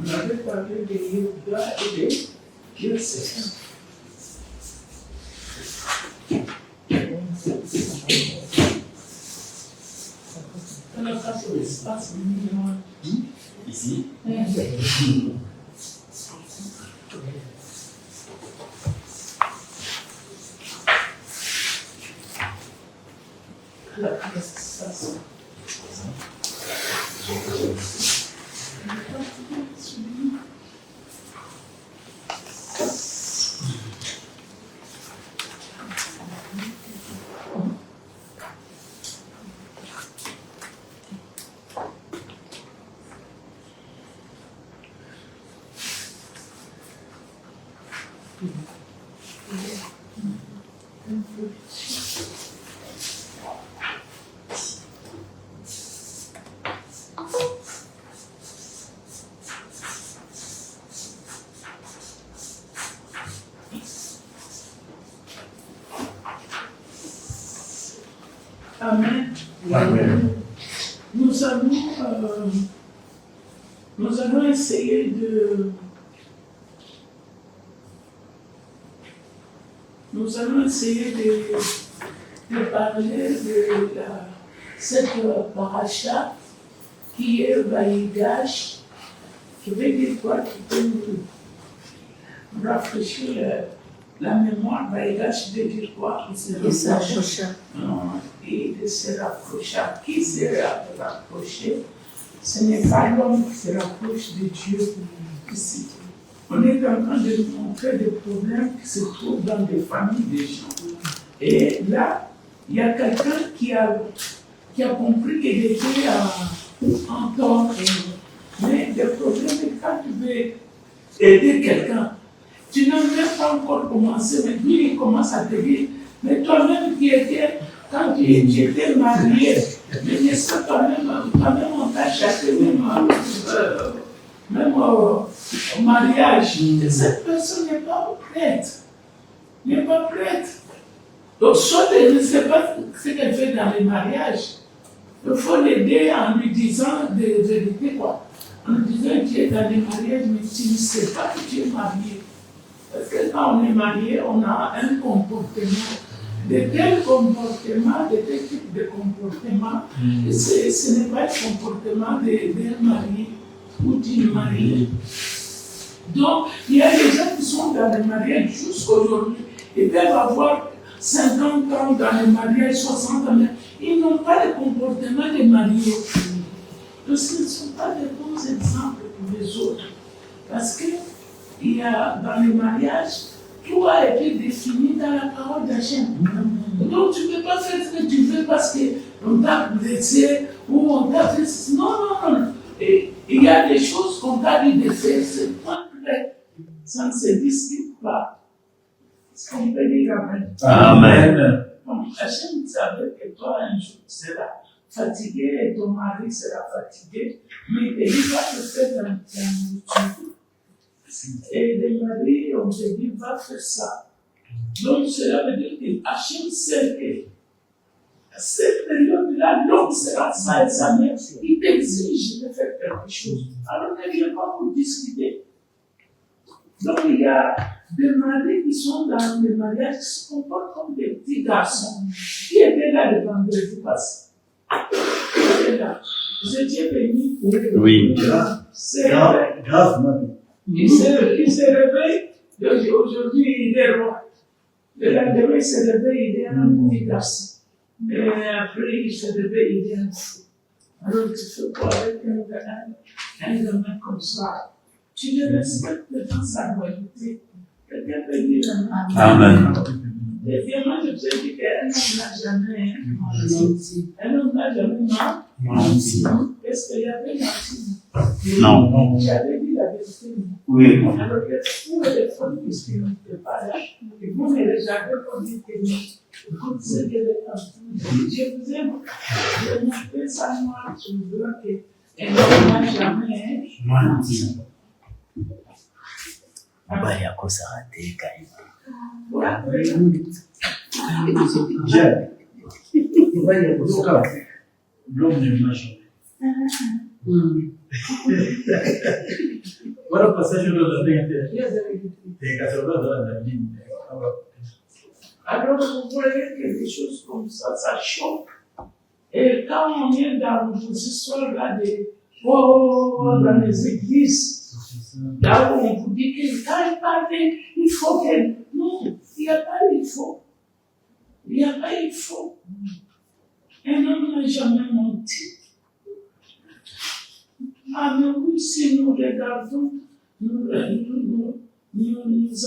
On avait parlé de yoga et de Kirsten. On a pas sur l'espace minimum. Ici. Amen. Amen. Nous allons essayer de parler de cette paracha qui est Vaïgash. Je vais dire quoi qui peut nous rafraîchir la mémoire. Vaïgash veut dire quoi? Il s'approcha. Il se rapprocha. Qui se rapprocher? Ce n'est pas l'homme qui se rapproche de Dieu ici. On est en train de montrer des problèmes qui se trouvent dans des familles des gens. Et là, il y a quelqu'un qui a compris qu'il était en tort. Mais le problème est quand tu veux aider quelqu'un, tu n'as même pas encore commencé, mais lui il commence à te dire, mais toi-même qui étais, quand tu étais marié, mais n'est-ce pas toi-même on t'a chassé même au mariage. Cette personne n'est pas prête. N'est pas prête. Donc, soit elle ne sait pas ce qu'elle fait dans les mariages. Il faut l'aider en lui disant de vérité, quoi. En lui disant que tu es dans les mariages, mais tu ne sais pas que tu es marié. Parce que quand on est marié, on a un comportement. De tels comportements, de tels types de comportements, ce n'est pas le comportement d'un marié ou d'une mariée. Donc, il y a des gens qui sont dans les mariages jusqu'aujourd'hui. Ils peuvent avoir 50 ans dans les mariages, 60 ans, mais ils n'ont pas le comportement des mariés. Parce qu'ils ne sont pas de bons exemples pour les autres. Parce que il y a, dans les mariages, tout a été défini dans la parole d'Hachem. Donc tu ne peux pas faire ce que tu veux parce qu'on t'a blessé ou on t'a fait... Non. Et il y a des choses qu'on t'a dit de faire, c'est pas vrai. Ça ne se discute pas. Est-ce qu'on peut dire Amen? Amen. Donc Hachem savait que toi un jour tu seras fatigué et ton mari sera fatigué, mais il va te faire la nourriture. Et les maris, on te dit, va faire ça. Donc, cela veut dire que Hachem sait que à cette période-là, l'homme sera ça et sa mère, il t'exige de faire quelque chose. Alors, ne viens pas pour discuter. Donc, il y a des maris qui sont dans les mariages qui se comportent comme des petits garçons qui étaient là le vendredi passé. Ils étaient là. Vous étiez bénis. Oui. C'est vrai. Grave. Il se réveille, aujourd'hui il est roi. Le lendemain il se réveille, il est un petit garçon. Et après il se réveille, il est un fou. Alors tu fais quoi avec un gamin comme ça? Tu le respectes dans sa loyauté. Quelqu'un peut dire Amen. Deuxièmement, je te dis qu'un homme n'a jamais menti. Un homme n'a jamais menti. Est-ce qu'il y avait menti? Non. J'avais dit la vérité. Oui. Alors que vous, les femmes qui ne sont pas là, et vous ne les avez pas dit que vous savez que les femmes, je vous aime, je vous fais ça moi, je veux que, et non, moi jamais, Habari yako Sarate Kaima. voilà. L'homme ne m'a jamais. Voilà le passage de la vérité. Et 80 dans la Bible. Alors, vous voyez que des choses comme ça choque. Et quand on est dans vos histoires-là dans les églises, là où on vous dit que quand il parle, il faut qu'elle. Non, il n'y a pas il faut. Il n'y a pas il faut. Un homme n'a jamais menti. Ah, mais oui, si nous regardons, nous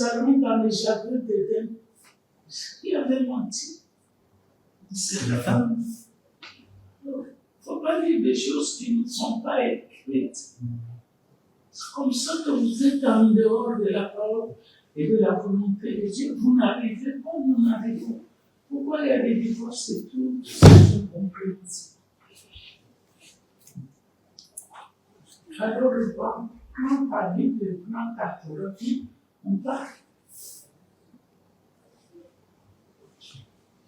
allons dans les jardins d'Éden. Il avait menti. C'est la femme. Il ne faut pas dire des choses qui ne sont pas écrites. C'est comme ça que vous êtes en dehors de la parole et de la volonté de Dieu. Vous n'arrivez pas, nous n'arrivons. Pourquoi il y a des divorces et tout? C'est incompréhensible. Alors, le plan par livre, le plan cartographie, on parle.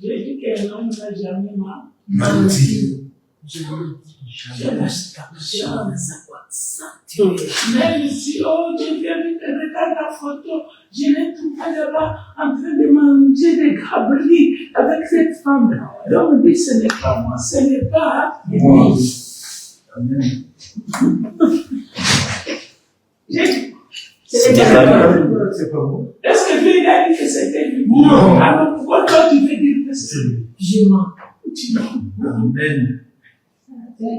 J'ai dit qu'un homme n'a jamais menti. Je la même si, oh, je viens de regarder la photo, je l'ai trouvé là-bas en train de manger des gabris avec cette femme. L'homme dit, ce n'est pas moi, ce n'est pas moi. Amen. C'est pas bon. Est-ce que Dieu a dit que c'était lui? Non. Alors pourquoi toi tu veux dire que c'est lui? Je mens. Tu mens. Amen. C'est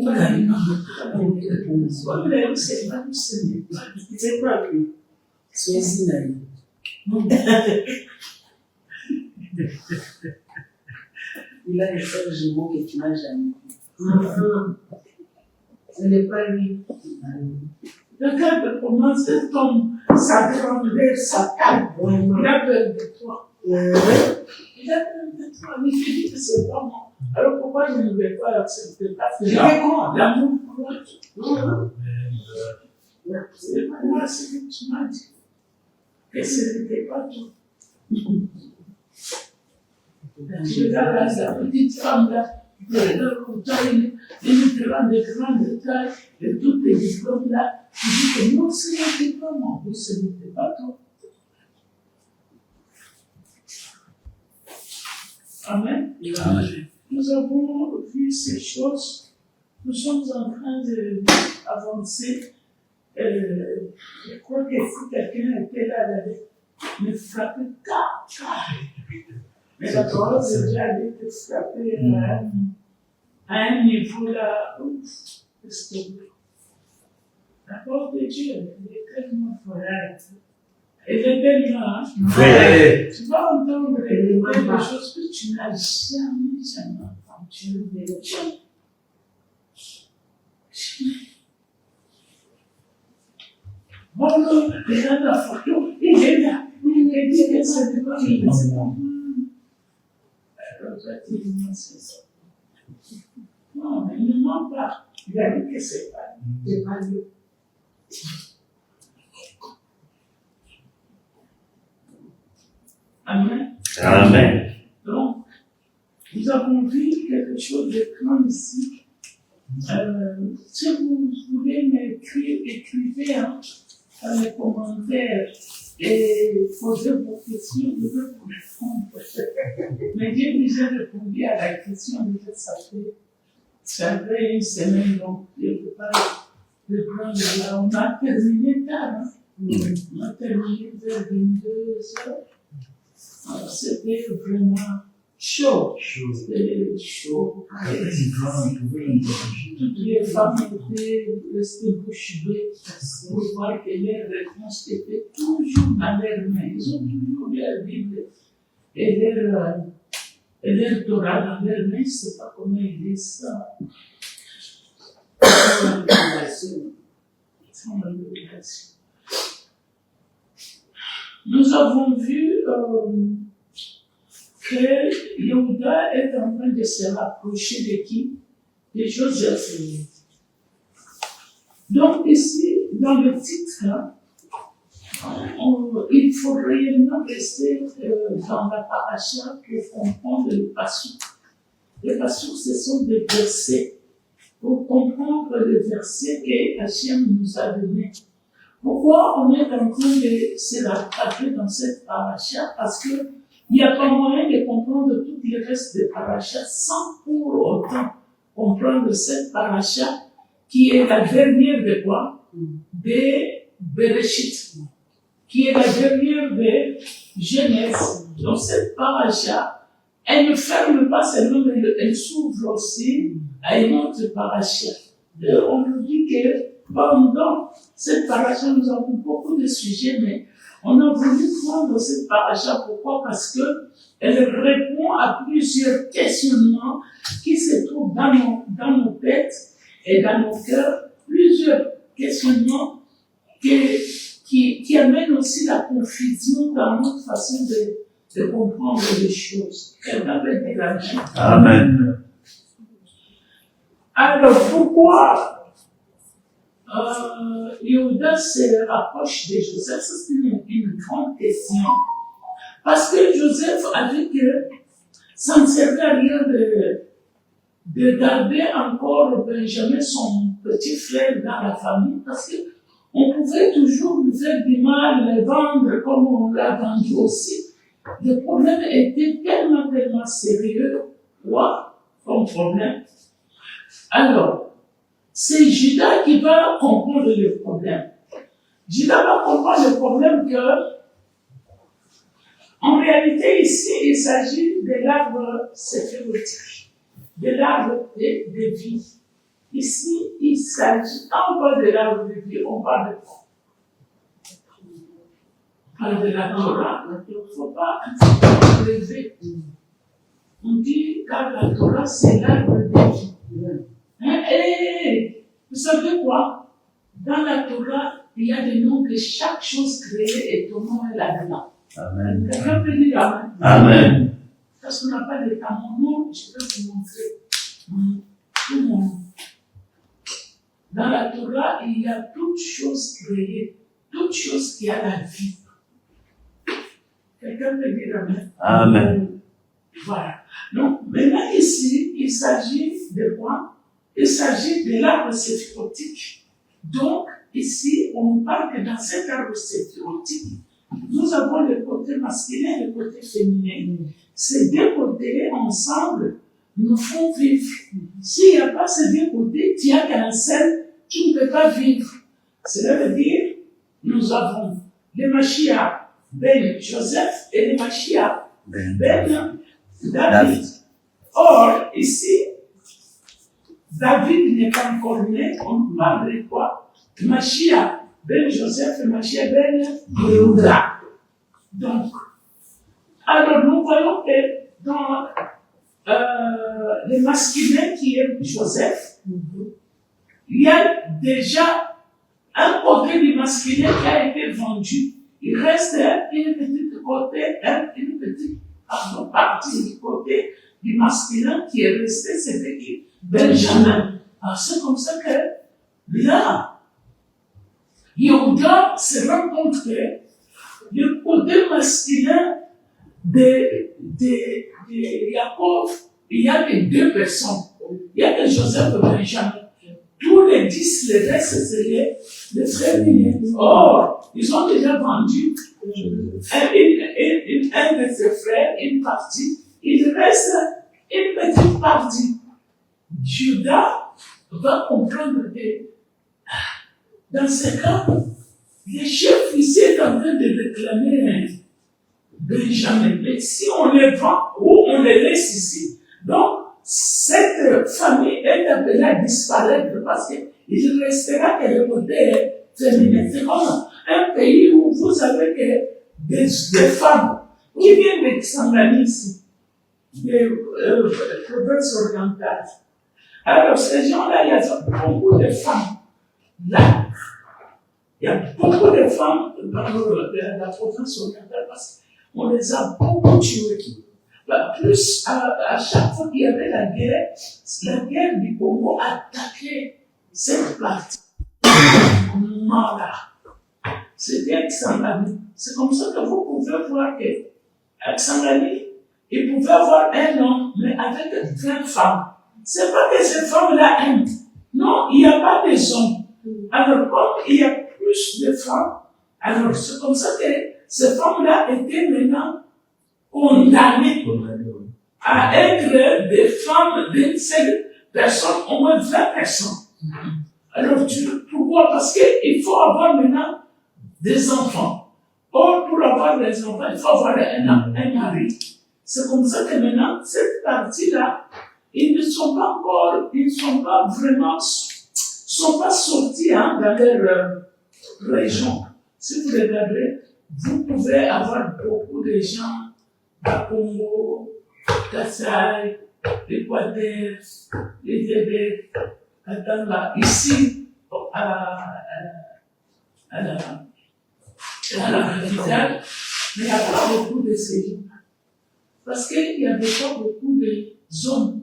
quoi lui? Sois-y naïf. Il a un frère jumeau que tu n'as jamais vu. Ce n'est pas lui. Regarde comment cet homme, sa grandeur, sa taille, il a peur de toi. Il a peur de toi. Il te dit que c'est pas moi. Alors pourquoi je ne vais pas accepter? Parce que l'amour croit. C'est pas moi ce que tu m'as dit. Que ce n'était pas toi. Je regarde la petite femme là, de taille, une grande taille, et tous les diplômes là, je dis que non, ce n'était pas moi, ce n'était pas toi. Amen. Amen. Nous avons vu ces choses, nous sommes en train d'avancer. Je crois que si quelqu'un était là, il allait me frapper, mais la parole de Dieu allait te frapper à un niveau là, ouf, la parole de Dieu, elle est tellement forte. Elle est tellement, Vrai. tu vas entendre des choses que tu n'as jamais entendues de Dieu. Bon, regarde la photo, il est là. Il dit que c'est pas lui. Alors, toi, tu dis, non, c'est ça. Non, mais il ne ment pas. Il a dit que c'est pas lui. C'est pas lui. Amen. Amen. Donc, nous avons vu quelque chose de grand ici. Si vous voulez m'écrire, écrivez dans les commentaires et posez vos questions, je vais vous répondre. Mais j'ai déjà répondu à la question, déjà ça fait une semaine, donc je ne peux pas le prendre là. On a terminé tard, hein? On a terminé vers 22h. Alors, c'était vraiment chaud. C'était chaud. Toutes les femmes étaient restées bouche bée pour voir que leurs réponses étaient toujours dans leurs mains. Ils ont toujours leur Bible et leur Torah dans leurs mains. Je ne sais pas comment ils disent ça. Sans l'obligation. nous avons vu que Yehuda est en train de se rapprocher de qui? De Joseph. Donc ici, dans le titre, il faut réellement rester dans la paracha pour comprendre les passouk. Les passouk, ce sont des versets. Pour comprendre les versets que Hachem nous a donnés. Pourquoi on est en train de se rattraper dans cette paracha? Parce que il n'y a pas moyen de comprendre tout le reste des parachas sans pour autant comprendre cette paracha qui est la dernière de quoi? De Bereshit, qui est la dernière de Genèse. Donc cette paracha, elle ne ferme pas seulement, mais elle s'ouvre aussi à une autre paracha. On nous dit que pendant cette paracha, nous avons beaucoup de sujets, mais on a voulu prendre cette paracha. Pourquoi? Parce que elle répond à plusieurs questionnements qui se trouvent dans nos têtes et dans nos cœurs. Plusieurs questionnements qui amènent aussi la confusion dans notre façon de comprendre les choses. Quelqu'un peut dire amen. Amen. Alors, pourquoi Yehuda se rapproche de Joseph? C'est une grande question. Parce que Joseph a dit que ça ne servait à rien de garder encore Benjamin, son petit frère, dans la famille, parce qu'on pouvait toujours lui faire du mal, le vendre comme on l'a vendu aussi. Le problème était tellement sérieux. Quoi comme problème? Alors, c'est Judas qui va comprendre le problème. Judas va comprendre le problème que, en réalité, ici, il s'agit de l'arbre séphérotique, de l'arbre de vie. Ici, il s'agit, quand on parle de l'arbre de vie, on parle de quoi? On parle de la Torah. Il ne faut pas rêver. On dit, car la Torah, c'est l'arbre de vie. Et vous savez quoi? Dans la Torah, il y a des noms de chaque chose créée et ton nom est là-dedans. Amen. Quelqu'un peut dire amen. Amen. Parce qu'on n'a pas de temps. Mon nom, je vais vous montrer. Tout mon nom. Dans la Torah, il y a toutes choses créées, toutes choses qui a la vie. Quelqu'un peut dire amen. Amen. Voilà. Donc, maintenant ici, il s'agit de quoi? Il s'agit de l'arbre séphirotique. Donc, ici, on parle que dans cet arbre séphirotique, nous avons le côté masculin et le côté féminin. Ces deux côtés, ensemble, nous font vivre. S'il n'y a pas ces deux côtés, tu as qu'un seul, tu ne peux pas vivre. Cela veut dire, nous avons le Mashiach, Ben Joseph, et le Mashiach, Ben David. Or, ici, David n'est pas encore né, on parle de quoi? Mashiach, Ben Joseph et Mashiach Ben Yehuda. Donc, alors nous voyons que dans le masculin qui est Joseph, il y a déjà un côté du masculin qui a été vendu. Il reste une petite partie du côté du masculin qui est resté, c'était qui? Benjamin. Alors c'est comme ça que là, Yehuda se rend compte que le côté masculin de Jacob, il y a que deux personnes. Il y a que Joseph et Benjamin. Tous les 10, les restes, c'est les frères lignés. Or, ils ont déjà vendu un de ses frères, une partie. Il reste une petite partie. Judas va comprendre que dans ce cas, le chef ici est en train de réclamer Benjamin. Mais si on les vend ou on les laisse ici, donc cette famille est appelée à disparaître parce qu'il restera que le côté féminin. C'est comme un pays où vous avez que des femmes qui viennent de Kisangani ici, des provinces orientales. Alors, ces gens-là, il y a beaucoup de femmes là. Il y a beaucoup de femmes dans la province orientale parce qu'on les a beaucoup tuées. Plus, à chaque fois qu'il y avait la guerre du Congo attaquait cette partie. Voilà. C'était Kisangani. C'est comme ça que vous pouvez voir que Kisangani, il pouvait avoir un homme, mais avec 20 femmes. C'est pas que ces femmes-là aiment. Non, il n'y a pas des hommes. Alors, comme il y a plus de femmes, alors c'est comme ça que ces femmes-là étaient maintenant condamnées à être des femmes d'une seule personne, au moins 20 personnes. Alors, pourquoi? Parce qu'il faut avoir maintenant des enfants. Or, pour avoir des enfants, il faut avoir un mari. C'est comme ça que maintenant, cette partie-là, ils ne sont pas vraiment, sont pas sortis dans leur région. Si vous regardez, vous pouvez avoir beaucoup de gens à Congo, Kassai, l'Équateur, les Québec, ici, à la capitale, mais il n'y a pas beaucoup de ces gens. Parce qu'il n'y avait pas beaucoup de zones.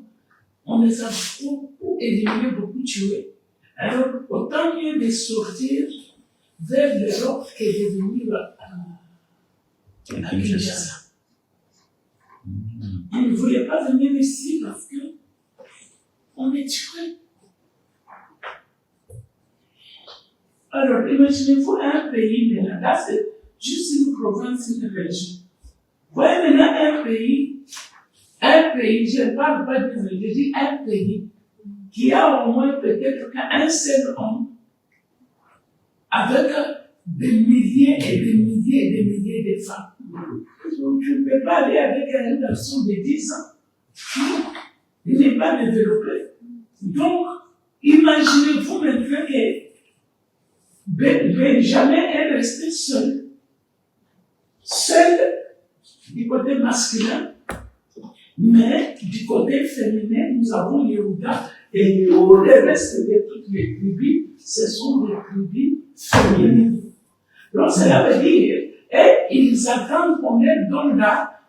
On les a beaucoup éliminés, beaucoup tués. Alors, autant mieux de sortir vers l'Europe que de venir à Kinshasa. Ils ne voulaient pas venir ici parce qu'on est tués. Alors, imaginez-vous un pays, maintenant, là c'est juste une province, une région. Vous voyez maintenant un pays, je ne parle pas de je dis un pays, qui a au moins peut-être qu'un seul homme, avec des milliers et des milliers et des milliers de femmes. Tu ne peux pas aller avec un garçon de 10 ans. Il n'est pas développé. Donc, imaginez-vous maintenant que Benjamin est resté seul. Seul du côté masculin, mais du côté féminin, nous avons Yehuda et le reste de toutes les tribus, ce sont des tribus féminines. Donc, cela veut dire, et ils attendent qu'on leur donne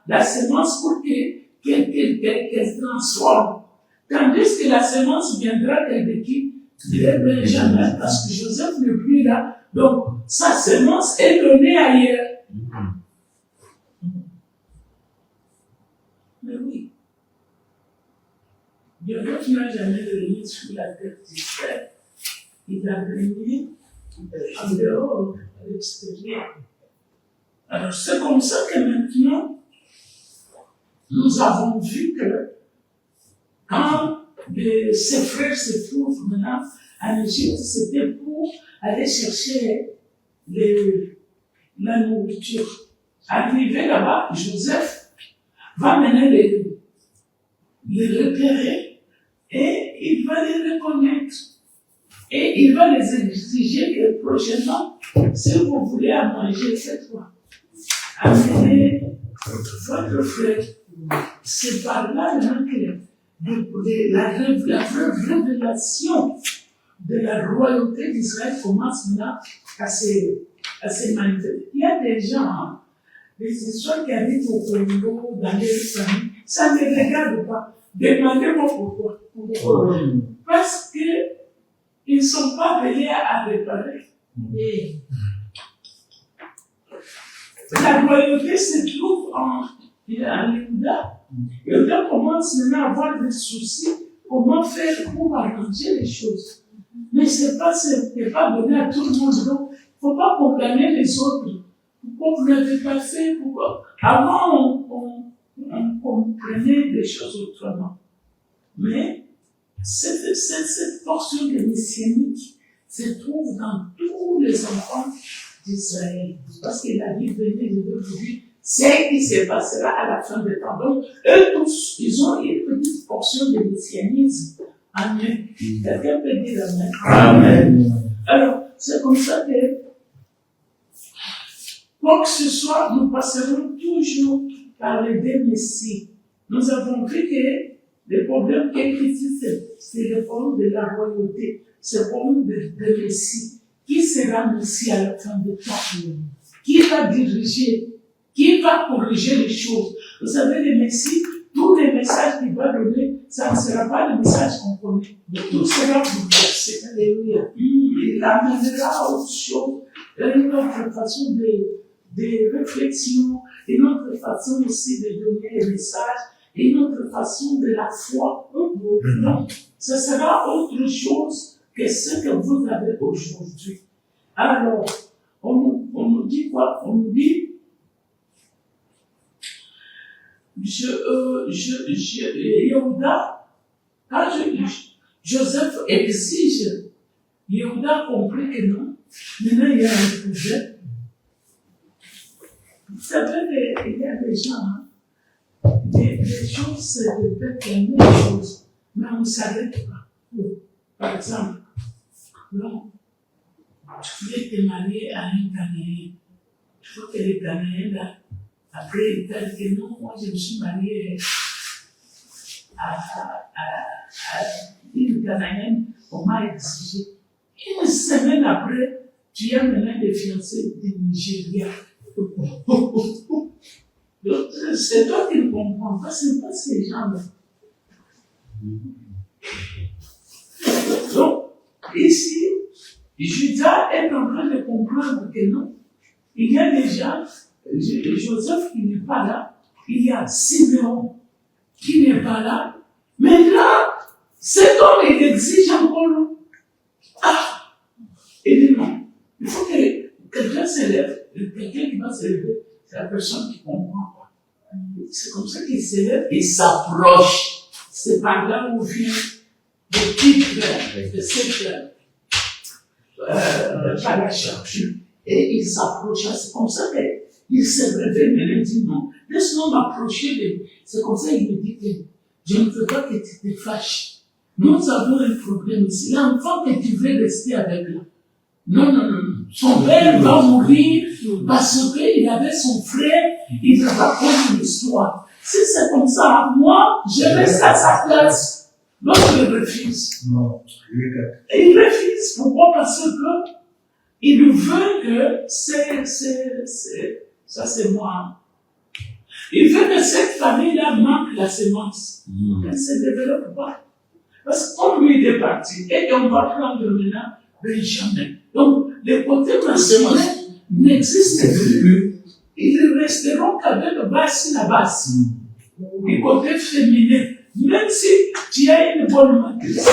la semence pour qu'elle se transforme. Tandis que la semence viendra de qui? De Benjamin, parce que Joseph n'est plus là. Donc, sa semence est donnée ailleurs. Mais oui, Dieu n'a jamais régné sur la terre d'Israël. Il a régné en dehors, à l'extérieur. Alors, c'est comme ça que maintenant, nous avons vu que quand ses frères se trouvent maintenant en Égypte, c'était pour aller chercher la nourriture. Arrivé là-bas, Joseph va mener les repérer et il va les reconnaître. Et il va les exiger que prochainement, si vous voulez à manger cette fois, amenez votre frère. C'est par là maintenant que la révélation de la royauté d'Israël commence maintenant à se manifester. Il y a des gens, les histoires qui arrivent au Congo, dans les familles, ça ne les regarde pas. Demandez-moi pourquoi. Parce qu'ils ne sont pas venus à réparer. La royauté se trouve en Yehuda. Yehuda commence maintenant à avoir des soucis, comment faire pour arranger les choses. Mais ce n'est pas donné à tout le monde. Donc, il ne faut pas condamner les autres. Pourquoi vous n'avez pas fait? Pourquoi? Avant, on comprenait les choses autrement. Mais cette portion de messianique se trouve dans tous les enfants d'Israël. Parce qu'il a dit, venez, je vais vous dire ce qui se passera à la fin des temps. Donc, eux tous, ils ont une petite portion de messianisme. Amen. Quelqu'un peut dire Amen. Amen. Alors, c'est comme ça que, quoi que ce soit, nous passerons toujours par les deux messies. Nous avons vu que le problème qui est ici, c'est le problème de la royauté, c'est le problème de messie. qui sera Messie à la fin des temps, qui va diriger, qui va corriger les choses. Vous savez, le Messie, tous les messages qu'il va donner, ça ne sera pas le message qu'on connaît. Tout sera bouleversé. Alléluia. Il amènera autre chose, une autre façon de réflexion, une autre façon aussi de donner les messages, une autre façon de la foi. Donc, ce sera autre chose que ce que vous avez aujourd'hui. Alors, on nous dit quoi? On nous dit, Yehuda, quand Joseph exige, Yehuda a compris que non. Maintenant, il y a un projet. Vous savez, il y a des gens, des choses, c'est peut-être la même chose, mais on ne s'arrête pas. Par exemple, non, tu voulais te marier à un Ghanéen. Il faut que les Ghanéens, là, après, ils disent que non, moi je me suis mariée à une Ghanéenne, on m'a exigé. Une semaine après, tu as maintenant des fiancés du Nigeria. Donc, c'est toi qui ne comprends pas, c'est pas ces gens-là. Donc, ici, Judas est en train de comprendre que non, il y a déjà Joseph qui n'est pas là, il y a Siméon qui n'est pas là. Maintenant, cet homme, il exige encore. Ah! Il dit non. Il faut que quelqu'un s'élève. Quelqu'un qui va s'élever, c'est la personne qui comprend pas. C'est comme ça qu'il s'élève et s'approche. C'est par là où vient le titre de cette parachute. Et il s'approche. C'est comme ça qu'il s'est réveillé et il dit non. Laisse-moi m'approcher de lui. C'est comme ça qu'il me dit que je ne veux pas que tu te fâches. Nous avons un problème ici. L'enfant que tu veux rester avec là. Non. Son père va mourir parce qu'il avait son frère, il me raconte une histoire. Si c'est comme ça, moi, je reste à sa place. L'autre refuse. Non. Et il refuse. Pourquoi? Parce que il veut que ça c'est moi. Il veut que cette famille-là manque la semence. Elle ne se développe pas. Parce qu'on lui est parti et on va prendre maintenant Benjamin. Donc, les côtés masculins n'existent plus. Ils resteront qu'avec le basse la basse. Les côtés féminins. Même si tu as une bonne matrice,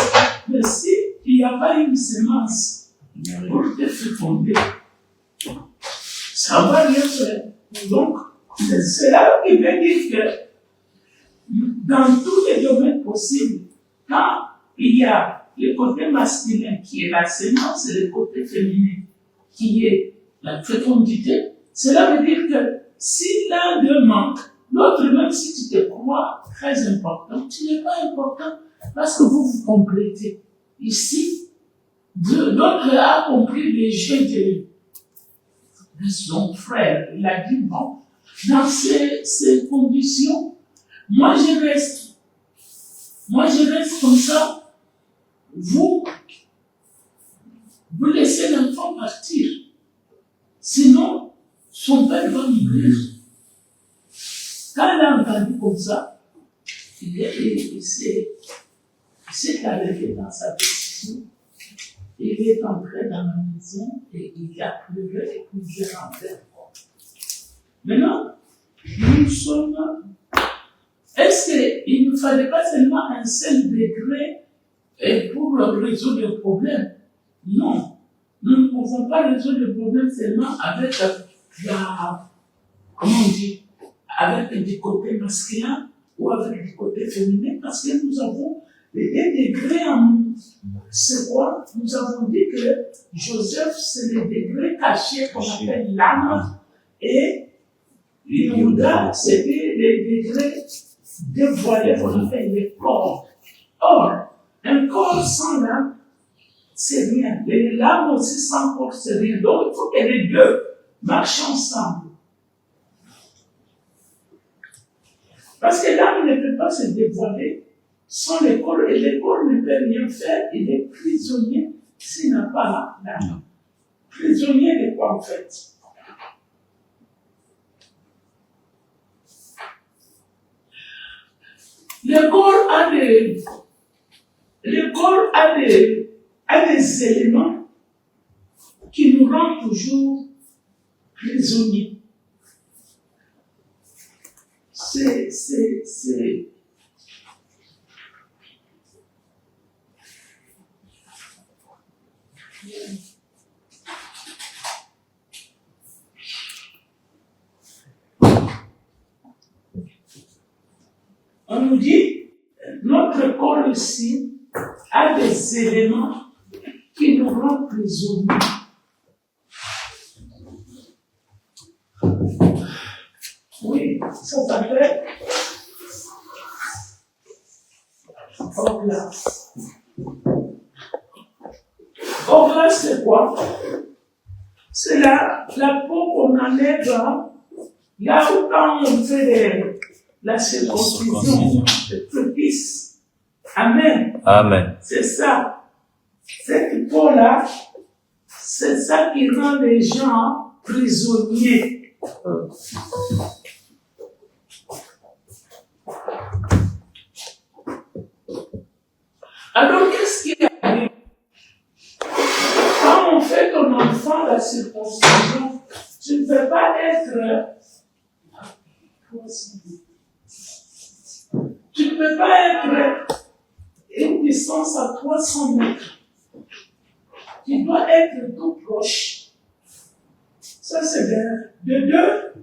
mais si il n'y a pas une semence pour te féconder, ça ne va rien faire. Donc, c'est là qu'il veut dire que dans tous les domaines possibles, quand il y a le côté masculin qui est la semence et le côté féminin qui est la fécondité, cela veut dire que si l'un d'eux manque, l'autre, même si tu te crois très important, tu n'es pas important parce que vous vous complétez. Ici, l'autre a compris les jeux de son frère. Il a dit, bon, dans ces conditions, moi je reste comme ça. Vous laissez l'enfant partir. Sinon, son père va mourir. Quand il a entendu comme ça, il s'est arrêté dans sa décision. Il est entré dans la maison et il a pleuré et puis il est rentré encore. Maintenant, nous sommes. Est-ce qu'il ne fallait pas seulement un seul degré pour résoudre le problème? Non. Nous ne pouvons pas résoudre le problème seulement avec avec du côté masculin ou avec du côté féminin, parce que nous avons des degrés en nous. C'est quoi? Nous avons dit que Joseph, c'est les degrés cachés qu'on appelle l'âme, et Yehuda, c'était les degrés dévoilés qu'on appelle les corps. Or, un corps sans l'âme, c'est rien. L'âme aussi sans corps, c'est rien. Donc, il faut que les deux marchent ensemble. Parce que l'âme ne peut pas se dévoiler sans le corps, et le corps ne peut rien faire. Il est prisonnier s'il n'a pas l'âme. prisonnier de quoi en fait? Le corps a des éléments qui nous rendent toujours prisonniers. C'est on nous dit, notre corps ici a des éléments qui nous rendent prisonniers. Oui, ça s'appelle Oglas. Oglas, c'est quoi? C'est la peau qu'on enlève là où quand on fait la circoncision, le prépuce. Amen. Amen. C'est ça. Cette peau-là, c'est ça qui rend les gens prisonniers. Alors, qu'est-ce qui arrive? Quand on fait ton enfant la circoncision, tu ne peux pas être... Tu ne peux pas être une distance à 300 mètres. Tu dois être tout proche. Ça, c'est de deux.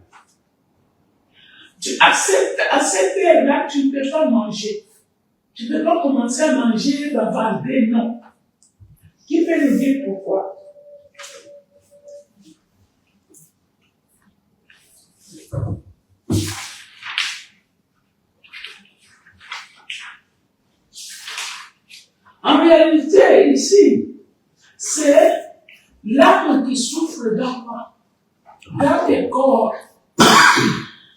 À cette heure-là, tu ne peux pas manger. Tu ne peux pas commencer à manger, bavarder, non. Qui peut nous dire pourquoi? En réalité, ici, c'est l'âme qui souffre dans le corps.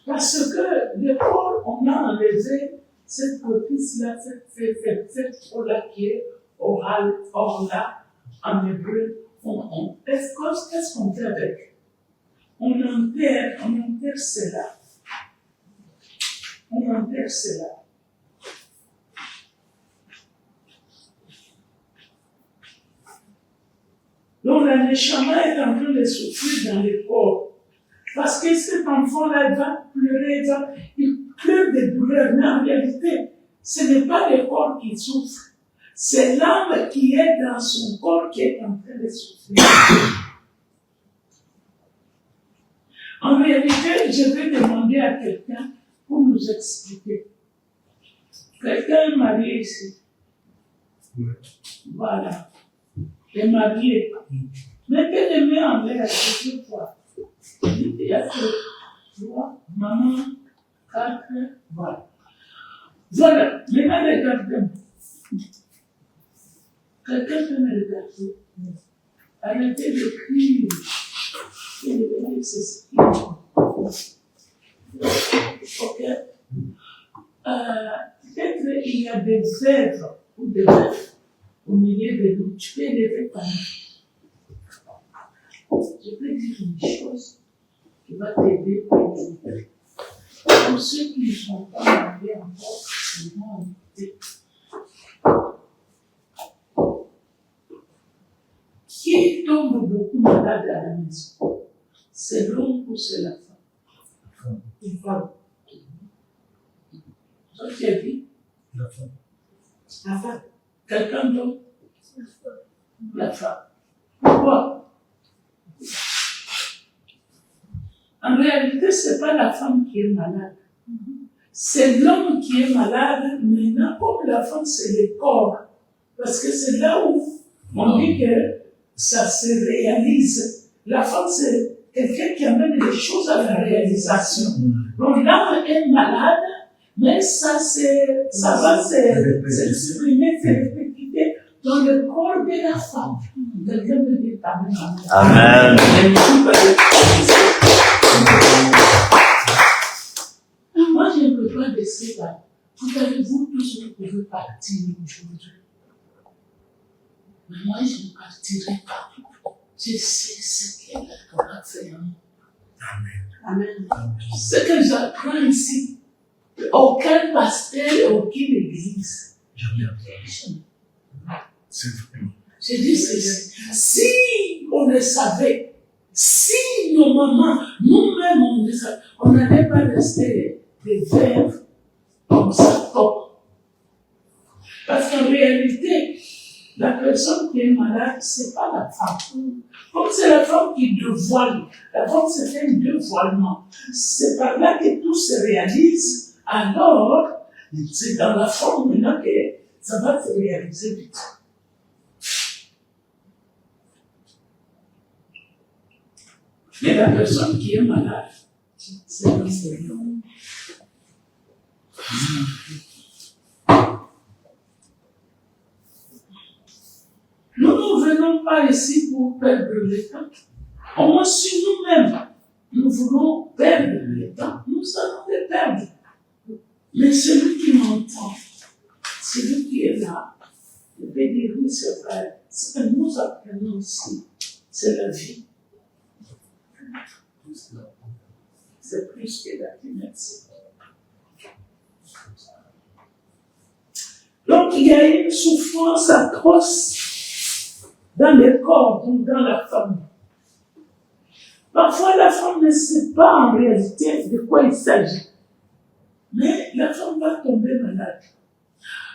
Parce que le corps, on a enlevé cette propice-là, cette peau-là qui est orale, orla, en hébreu. Qu'est-ce qu'on fait avec? On enterre cela. On enterre cela. Donc, la neshama est en train de souffrir dans le corps. Parce que cet enfant-là, il va pleurer, il pleure de douleur. Mais en réalité, ce n'est pas le corps qui souffre. C'est l'âme qui est dans son corps qui est en train de souffrir. En réalité, je vais demander à quelqu'un pour nous expliquer. Quelqu'un est marié ici. Voilà. est marié. Mettez les mains en l'air deux fois. Il y a que 3, maman, 4, voilà. Voilà, maintenant regardez. Quelqu'un peut me regarder. Arrêtez de crier. Et de venir s'exprimer. Ok? Peut-être il y a des œuvres ou des œuvres au milieu de nous. Tu peux lever ta main. Je peux dire une chose qui va t'aider aujourd'hui. Pour ceux qui ne sont pas mariés encore, ils vont écouter. Qui tombe beaucoup malade à la maison? C'est l'homme ou c'est la femme? Une femme. Ça, tu as dit? La femme. La femme. Quelqu'un d'autre? La femme. Pourquoi? En réalité, ce n'est pas la femme qui est malade. C'est l'homme qui est malade. Maintenant, comme la femme, c'est le corps. Parce que c'est là où on dit que ça se réalise. La femme, c'est quelqu'un qui amène les choses à la réalisation. Donc l'âme est malade, mais ça va s'exprimer, se répéter dans le corps de la femme. Quelqu'un me dit Amen. Amen. Moi, je ne peux pas laisser là. Vous allez vous tous, vous pouvez partir aujourd'hui. Mais moi, je ne partirai pas. je sais ce qu'elle a fait. Amen. Ce que j'apprends ici, aucun pasteur, aucune église. C'est vrai. Je dis ceci. Si on le savait, si nos mamans, nous-mêmes, on le savait, on n'allait pas rester des verres comme ça, top. Parce qu'en réalité, la personne qui est malade, c'est pas la femme. Comme c'est la femme qui dévoile, la femme se fait un dévoilement. C'est par là que tout se réalise. Alors, c'est dans la forme maintenant que ça va se réaliser vite. Mais la personne qui est malade, c'est un Seigneur. Nous ne venons pas ici pour perdre le temps. Au moins, si nous-mêmes, nous voulons perdre le temps, nous allons le perdre. Mais celui qui m'entend, celui qui est là, je vais dire oui, c'est vrai. Ce que nous apprenons ici, c'est la vie. C'est plus que la finesse. Donc, il y a une souffrance atroce dans le corps, donc dans la femme. Parfois, la femme ne sait pas en réalité de quoi il s'agit. Mais la femme va tomber malade.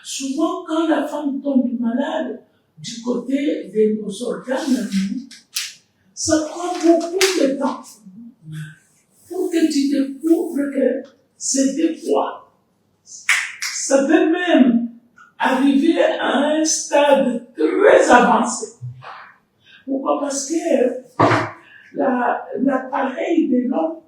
Souvent, quand la femme tombe malade, du côté de nos organes, ça prend beaucoup de temps pour que tu découvres que c'est des fois. Ça peut même arriver à un stade très avancé. Pourquoi? Parce que l'appareil de l'homme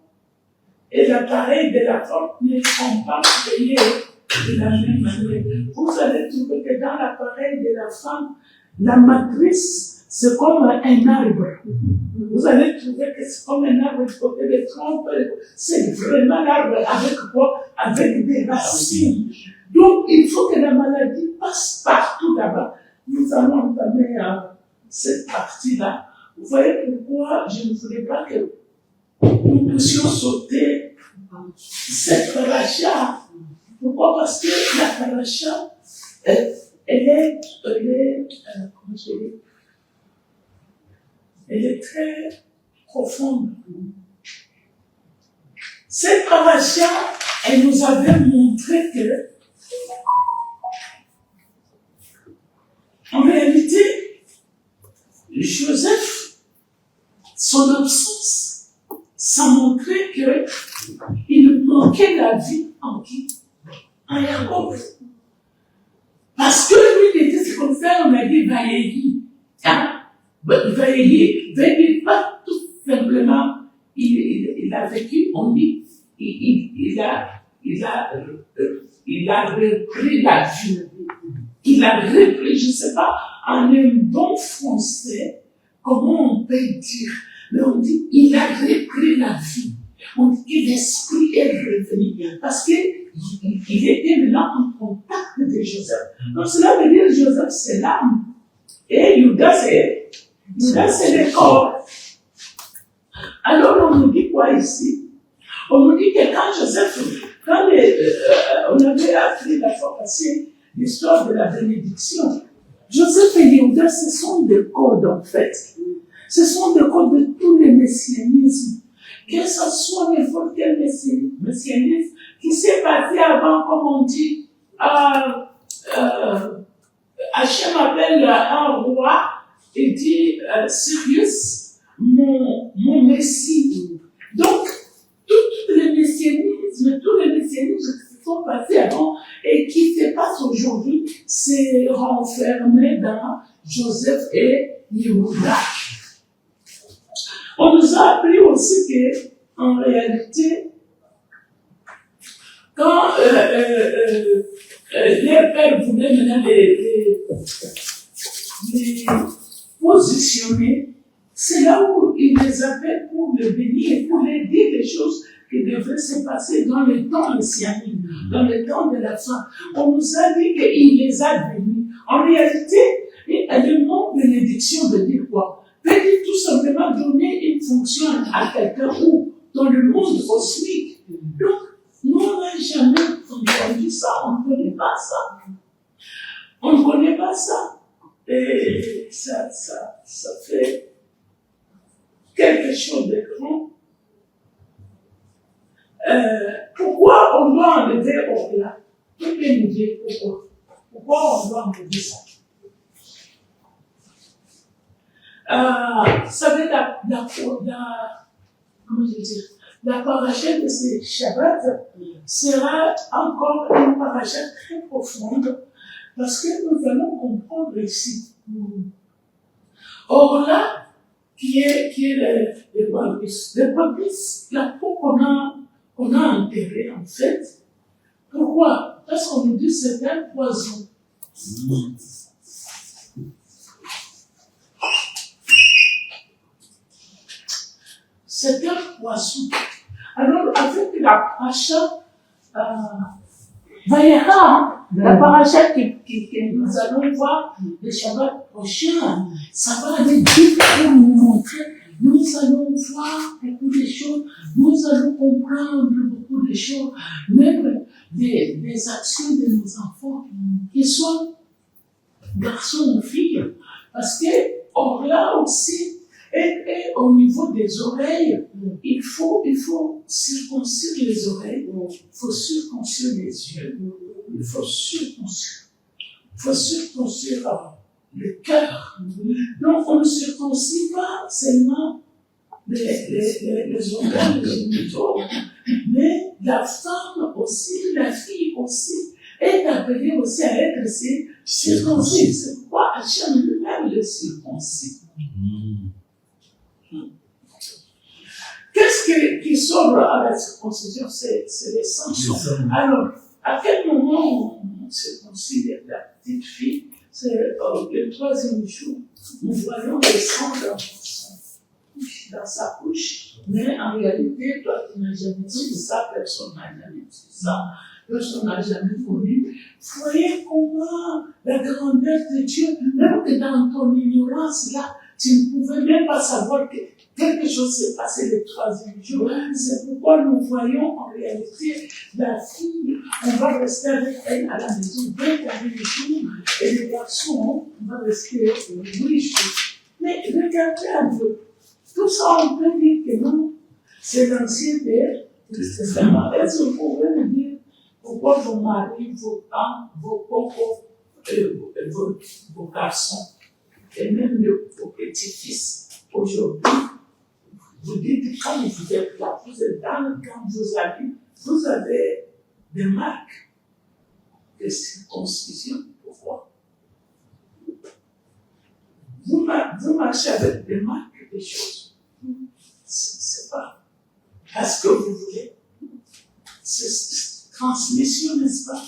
et l'appareil de la femme ne sont pas créés de la même manière. Vous allez trouver que dans l'appareil de la femme, la matrice, c'est comme un arbre. Vous allez trouver que c'est comme un arbre du côté des troncs. C'est vraiment l'arbre avec quoi? Avec des racines. Donc, il faut que la maladie passe partout là-bas. Nous allons entamer cette partie-là. Vous voyez pourquoi je ne voulais pas que nous puissions sauter cette paracha. Pourquoi? Parce que la paracha, elle est très profonde. Cette paracha, elle nous avait montré que, en réalité, Joseph, son absence, ça montrait qu'il manquait la vie en qui? En Jacob. Parce que lui, il était circoncis, on a dit, Vaïli. Hein? Vaïli, pas tout simplement, il a vécu, on dit, il a repris la vie. Il a repris, je ne sais pas, en un bon français, comment on peut dire, mais on dit, il a repris la vie. On dit que l'esprit est revenu. Parce qu'il était maintenant en contact de Joseph. Donc cela veut dire que Joseph, c'est l'âme. Et Judas, c'est le corps. Alors on nous dit quoi ici? On nous dit que quand Joseph, on avait appris la fois passée l'histoire de la bénédiction, Joseph et Judas, ce sont des codes en fait. Ce sont des codes de tous les messianismes. Que ce soit n'importe quel messianisme qui s'est passé avant, comme on dit, Hachem appelle un roi et dit, Sirius, mon messie. Donc, tous les messianismes qui se sont passés avant et qui se passent aujourd'hui, c'est renfermé dans Joseph et Yehuda. On nous a appris aussi que, en réalité, quand les pères voulaient maintenant les positionner, c'est là où ils les appellent pour le bénir et pour les dire les choses qui devraient se passer dans le temps messianique, dans le temps de la fin. On nous a dit qu'il les a bénis. En réalité, le mot bénédiction veut dire quoi? veut dire tout simplement donner une fonction à quelqu'un ou dans le monde cosmique. Donc, nous, on n'a jamais entendu ça, on ne connaît pas ça. On ne connaît pas ça. Et ça fait quelque chose de grand. Pourquoi on doit enlever Orla? Qui peut nous dire pourquoi? Pourquoi on doit enlever ça? Vous savez, comment je dis, la paracha de ces Shabbat sera encore une paracha très profonde parce que nous allons comprendre ici. Orla, qui est le babis. Le babis, la peau qu'on a enterrée en fait. Pourquoi? Parce qu'on nous dit que c'est un poison. C'est un poisson. Alors, avec la paracha, la paracha que nous allons voir le Shabbat prochain, ça va aller vite pour nous montrer. Nous allons voir beaucoup de choses, nous allons comprendre beaucoup de choses, même des actions de nos enfants, qu'ils soient garçons ou filles. Parce que, là aussi, et au niveau des oreilles, il faut circoncire les oreilles, il faut circoncire les yeux, il faut circoncire le cœur. Donc, on ne circoncit pas seulement les organes, les génitaux, mais la femme aussi, la fille aussi, est appelée aussi à être circoncis. C'est pourquoi Hachem lui-même le circoncis. Qu'est-ce qui sort à la circoncision? C'est les sanctions. Alors, à quel moment on circoncit la petite fille? C'est le troisième jour. Nous voyons le sang dans sa couche, mais en réalité, toi, tu n'as jamais dit ça, personne n'a jamais dit ça, personne n'a jamais connu. Voyez comment la grandeur de Dieu, même que dans ton ignorance, là, tu ne pouvais même pas savoir que quelque chose s'est passé le troisième jour. C'est pourquoi nous voyons en réalité la fille, on va rester avec elle à la maison 21 jours, et les garçons, on va rester 8 jours. Mais regardez un peu. Tout ça, on peut dire que non, c'est l'Ancien Testament. Est-ce que vous pouvez me dire pourquoi vos maris, vos femmes, vos cocos, vos garçons, et même vos petits-fils, aujourd'hui, vous dites que quand vous êtes là, vous êtes dans le camp, vous avez des marques de circoncision. Pourquoi? Vous marchez avec des marques des choses. C'est pas parce que vous voulez. C'est transmission, n'est-ce pas?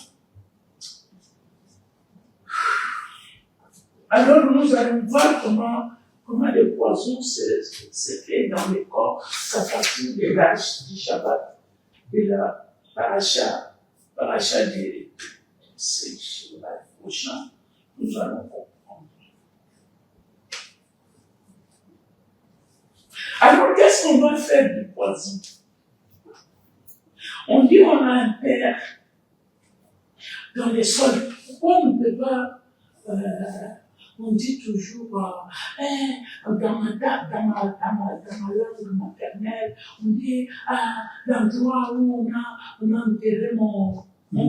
Alors nous allons voir comment le poison se fait dans le corps à partir de l'âge du Shabbat, de la paracha de ce Shabbat prochain. Nous allons comprendre. Alors, qu'est-ce qu'on va faire du poison? On dit qu'on a un père dans les sols. Pourquoi on ne peut pas, on dit toujours, dans ma langue maternelle, on dit, l'endroit où on a enterré mon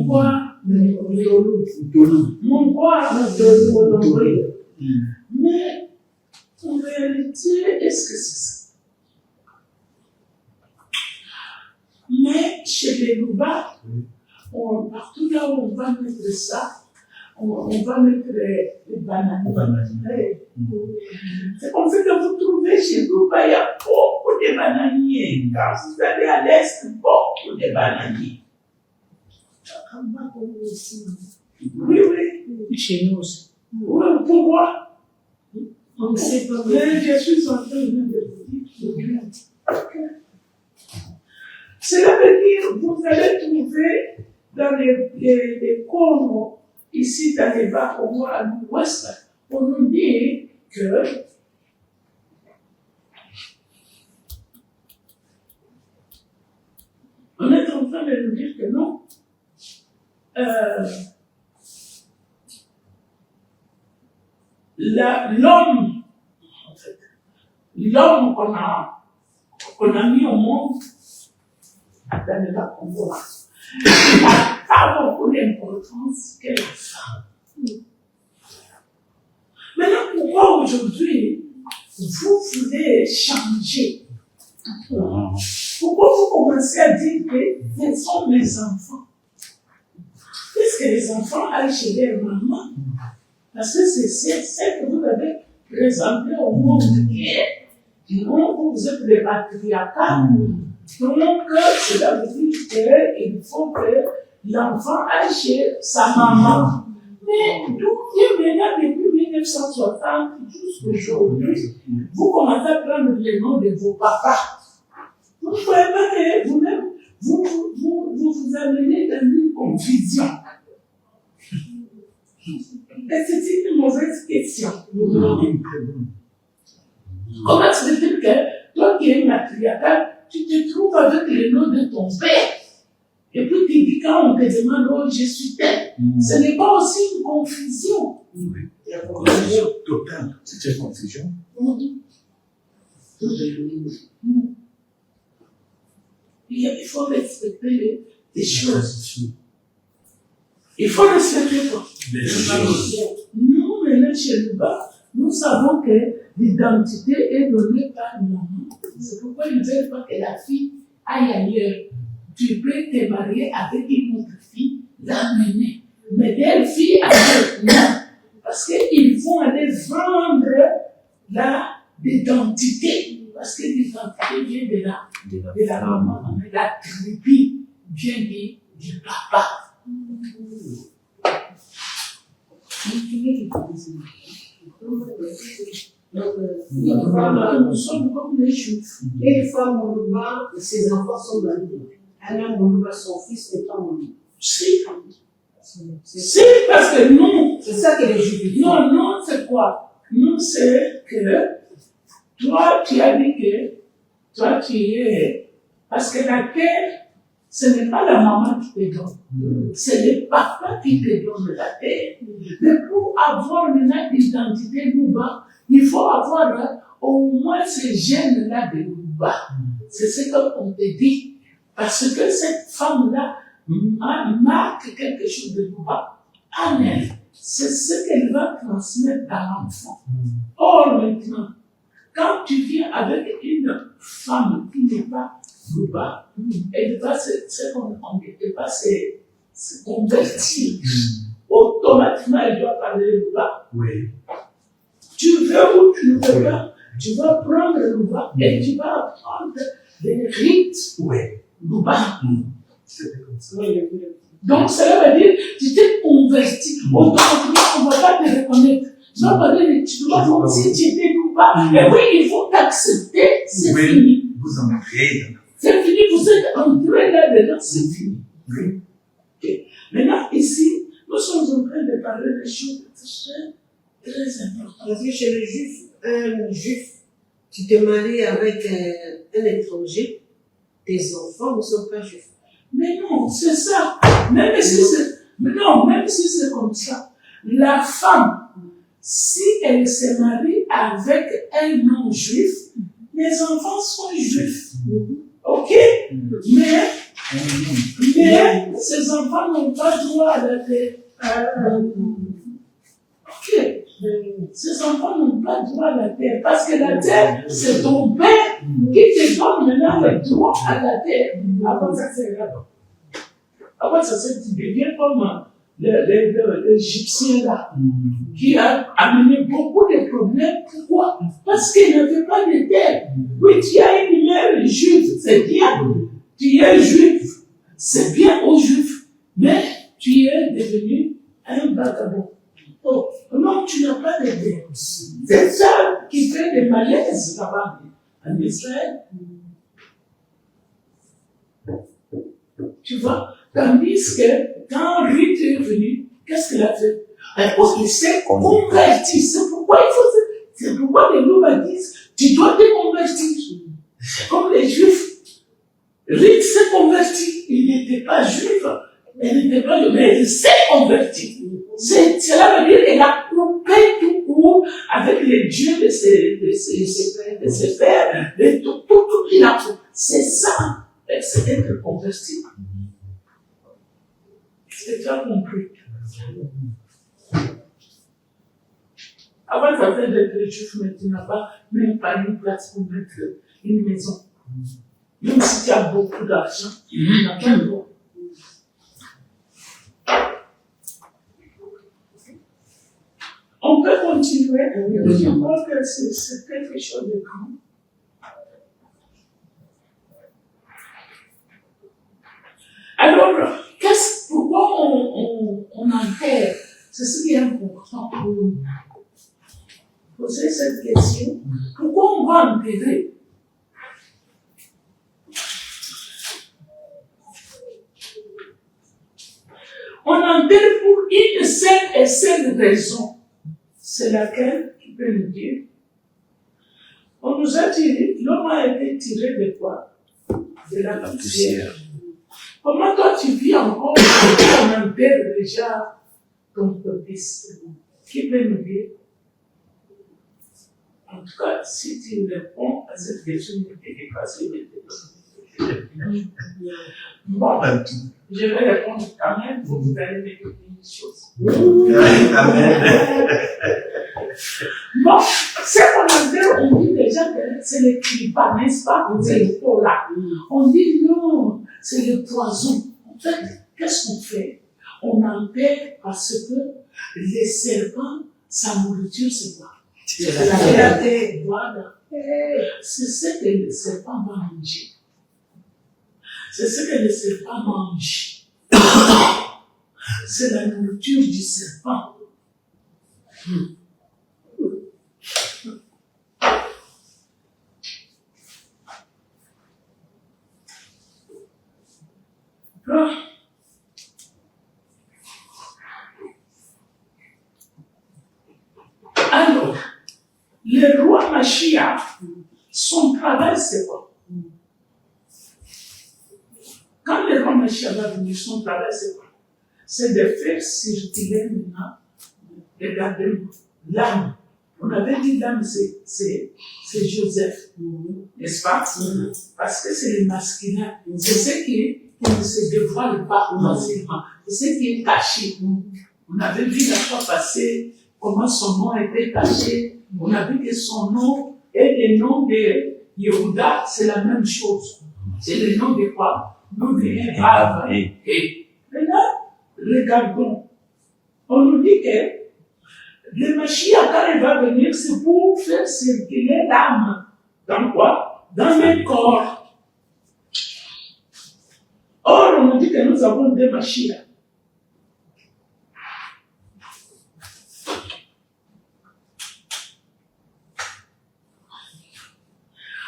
quoi? Mon quoi? Mais, en réalité, est-ce que c'est ça? Mais chez les Louba, partout là où on va mettre ça, on va mettre les bananes. C'est comme ça que vous trouvez chez Louba, il y a beaucoup de bananiers. Quand vous allez à l'est, beaucoup de bananiers. Oui. Chez nous aussi. Oui, pourquoi? On ne sait pas. Mais je suis en train de vous dire. Cela veut dire que vous allez trouver dans les corps, ici dans les bas, au moins à l'ouest, on nous dit que de nous dire que non. L'homme, en fait, l'homme qu'on a mis au monde, dans le bas Congo, n'a pas beaucoup d'importance que la femme. Maintenant, pourquoi aujourd'hui, vous voulez changer? Pourquoi vous commencez à dire que ce sont mes enfants? Est-ce que les enfants aillent chez leur maman? Parce que c'est celle que vous avez présentée au monde qui vous êtes les patriarcats. Donc, cela veut dire qu'il faut que l'enfant aille chez sa maman. Mais d'où vient maintenant depuis 1960 jusqu'aujourd'hui, vous commencez à prendre les noms de vos papas. Vous ne pouvez pas que vous-même, vous amenez dans une confusion. Et c'est une mauvaise question. Comment se fait-il que toi qui es matriarcal, tu te trouves avec le nom de ton père? Et puis tu dis quand on te demande, oh, je suis tel. Ce n'est pas aussi une confusion. Oui. Il y a une confusion totale. C'est une confusion. Il faut respecter les choses. Il faut respecter quoi? Les choses. Nous, maintenant, chez nous, nous savons que l'identité est donnée par maman. C'est pourquoi ils ne veulent pas que la fille aille ailleurs. Tu peux te marier avec une autre fille, l'amener. Mais des filles avec non. Parce qu'ils vont aller vendre l'identité. Parce que l'identité vient de la maman. Mais la tribu vient du papa. Nous sommes comme les juifs. Et les femmes Moulouba, ses enfants sont dans le monde. Anna Moulouba, son fils n'est pas Moulouba. Si, parce que nous, c'est ça que les juifs disent. Non, c'est quoi? Nous, c'est que toi, tu as dit que toi, tu es. Parce que la terre, ce n'est pas la maman qui te donne. C'est le papa qui te donne la terre. Mais pour avoir maintenant l'identité Louba, il faut avoir au moins ces gènes-là de Louba. C'est ce qu'on te dit. Parce que cette femme-là marque quelque chose de Louba en elle. C'est ce qu'elle va transmettre à l'enfant. Or, maintenant, quand tu viens avec une femme qui n'est pas Louba, elle va se convertir. Automatiquement, elle doit parler Louba. Oui. Tu veux ou tu ne veux pas, tu vas prendre Louba et tu vas apprendre des rites Louba. C'était comme ça. Donc, cela veut dire que tu t'es converti. Automatiquement, on ne va pas te reconnaître. Tu vas parler, tu dois voir si tu étais Louba. Et oui, il faut t'accepter, c'est fini. Vous entrez. C'est fini, vous êtes entré là-dedans, c'est fini. Oui. Okay. Maintenant, ici, nous sommes en train de parler de choses très importantes. Parce que chez les juifs, un juif, tu te maries avec un étranger, tes enfants ne sont pas juifs. Mais non, c'est ça. Même si c'est comme ça, la femme, si elle se marie avec un non-juif, les enfants sont juifs. Ok? Mais ces enfants n'ont pas droit à la terre. Ok? Ces enfants n'ont pas droit à la terre. Parce que la terre, c'est ton père qui te donne maintenant le droit à la terre. Avant ça, c'est grave. Après ça, tu deviens comme l'Égyptien là, qui a amené beaucoup de problèmes. Pourquoi? Parce qu'il n'avait pas de terre. Oui, tu as une mère juive, c'est bien. Tu es juif, c'est bien aux juifs. Mais tu es devenu un vagabond. Oh, non, tu n'as pas de terre. C'est ça qui fait des malaises là-bas en Israël. Tu vois? Tandis que quand Ruth est venue, qu'est-ce qu'elle a fait? Il s'est converti. C'est pourquoi les Louba disent, tu dois te convertir. C'est comme les Juifs. Ruth s'est converti. Il n'était pas n'était pas juif, mais il s'est converti. Cela veut dire qu'elle a coupé tout court avec les dieux de ses pères, de tout, il a coupé. C'est ça, c'est être converti. C'est tu as compris. Avant d'être juif, mais tu n'as pas même pas une place pour mettre une maison. Même si tu as beaucoup d'argent, tu n'as pas le droit. On peut continuer. Je crois que c'est quelque chose de grand. Alors, pourquoi on enterre? C'est ce qui est important pour nous. Poser cette question. Pourquoi on va enterrer? On enterre pour une seule et seule raison. C'est laquelle tu peux nous dire? On nous a tiré, l'homme a été tiré de quoi? De la poussière. Comment toi tu vis encore? On enterre déjà ton fils. Qui peut nous dire? En tout cas, si tu réponds à cette question, tu es dépassé. Bon, je vais répondre quand même pour vous allez m'écouter une chose. Amen. Bon, c'est qu'on enterre, on dit déjà que c'est le climat, n'est-ce pas? C'est le pot là. On dit non, c'est le poison. En fait, qu'est-ce qu'on fait? On enterre parce que les serpents, sa nourriture, c'est quoi? C'est la terre. Voilà. C'est ce que les serpents vont manger. C'est ce que les serpents mangent. C'est la nourriture du serpent. Alors, le roi Mashiach, son travail, c'est quoi? Quand le roi Mashiach va venir, son travail, c'est quoi? C'est de faire circuler maintenant, regardez-moi, l'âme. On avait dit l'âme, c'est Joseph, n'est-ce pas? Parce que c'est le masculin. C'est ce qui ne se dévoile pas facilement. C'est ce qui est caché. On avait vu la fois passée comment son nom était caché. On a vu que son nom et le nom de Yehuda, c'est la même chose. C'est le nom de quoi? Nous de Eva et. Maintenant, regardons. On nous dit que le Mashiach, quand il va venir, c'est pour faire circuler l'âme. Dans quoi? Dans le corps. Or, on nous dit que nous avons deux Mashiach.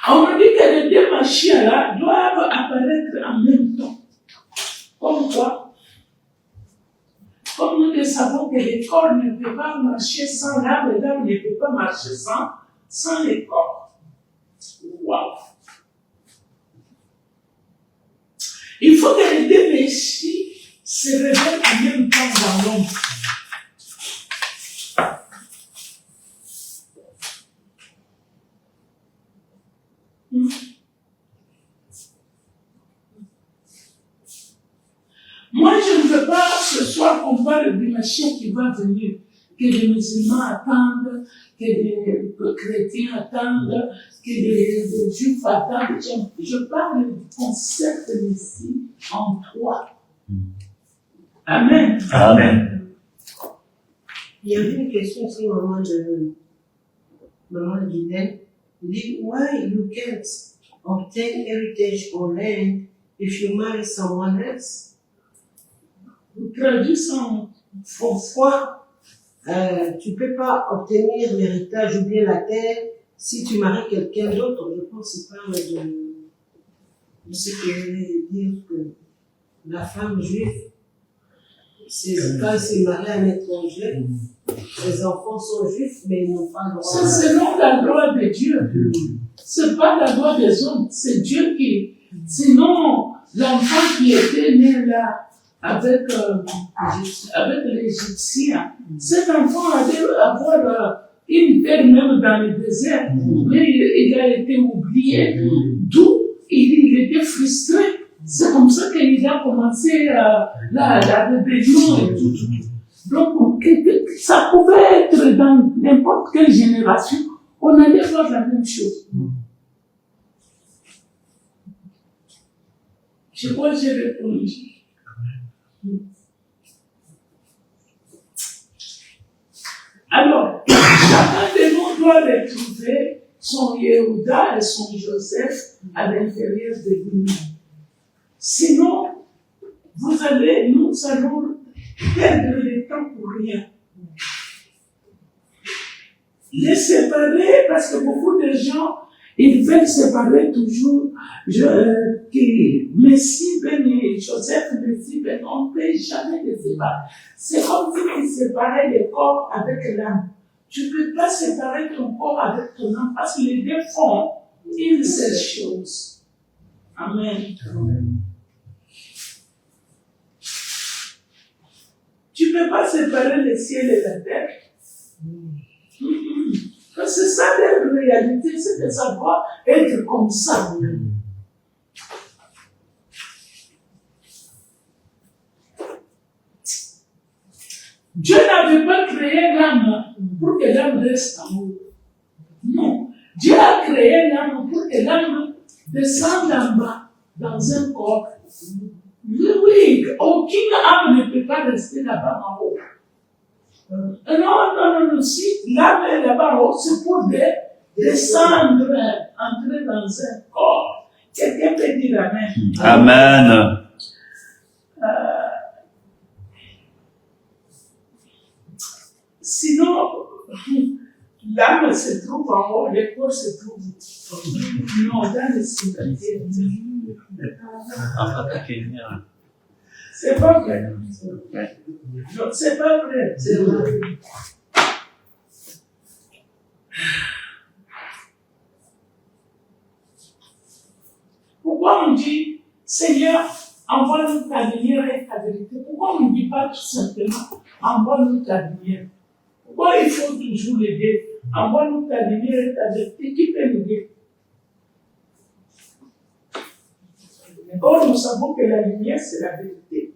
On nous dit que les deux Mashiach-là doivent apparaître en même temps. Comme quoi? Comme nous le savons que le corps ne peut pas marcher sans l'âme, et l'âme ne peut pas marcher sans le corps. Waouh! Il faut que les deux messies se révèlent en même temps dans l'homme. Moi, je ne veux pas ce soir qu'on parle du Mashiach qui va venir, que les musulmans attendent, que les chrétiens attendent, que les juifs attendent. Je parle du concept de Messie en toi. Amen. Amen. Il y avait une question aussi au moment de Maman Guinée. Il dit, why you can't obtain heritage or land if you marry someone else? Vous traduisez en Pourquoi tu ne peux pas obtenir l'héritage ou bien la terre si tu maries quelqu'un d'autre? Je pense que c'est pas de ce que je voulais dire, que la femme juive, quand elle s'est mariée à un étranger, ses enfants sont juifs, mais ils n'ont pas le droit. C'est selon la loi de Dieu. C'est pas la loi des hommes, c'est Dieu qui. Sinon, l'enfant qui était né là, avec l'Égyptien. Cet enfant allait avoir une terre même dans le désert, mais il a été oublié, d'où il était frustré. C'est comme ça qu'il a commencé la rébellion et tout. Donc, ça pouvait être dans n'importe quelle génération, on allait voir la même chose. Je crois que j'ai répondu. Alors, chacun de nous doit retrouver son Yehuda et son Joseph à l'intérieur de lui-même. Sinon, nous allons perdre le temps pour rien. Les séparer, parce que beaucoup de gens, ils veulent séparer toujours, Messie, Ben et Joseph, Messie, Ben, on ne peut jamais les séparer. C'est comme si tu séparais le corps avec l'âme. Tu ne peux pas séparer ton corps avec ton âme, parce que les deux font une seule chose. Amen. Tu ne peux pas séparer le ciel et la terre. Parce que ça, la réalité, c'est que ça doit être comme ça. Dieu n'avait pas créé l'âme pour que l'âme reste en haut. Non. Dieu a créé l'âme pour que l'âme descende en bas, dans un corps. Oui, aucune âme ne peut pas rester là-bas en haut. Non, si l'âme est là-bas en haut, c'est pour descendre, entrer dans un corps. Quelqu'un peut dire Amen. Amen. Sinon, l'âme se trouve en haut, le corps se trouve non, dans le cimetière. C'est pas vrai. Non, c'est pas vrai. C'est vrai. Pourquoi on dit, Seigneur, envoie-nous ta lumière et ta vérité? Pourquoi on ne dit pas tout simplement, envoie-nous ta lumière? Pourquoi il faut toujours l'aider? Envoie-nous ta lumière et ta vérité. Qui peut nous dire? Or, nous savons que la lumière, c'est la vérité.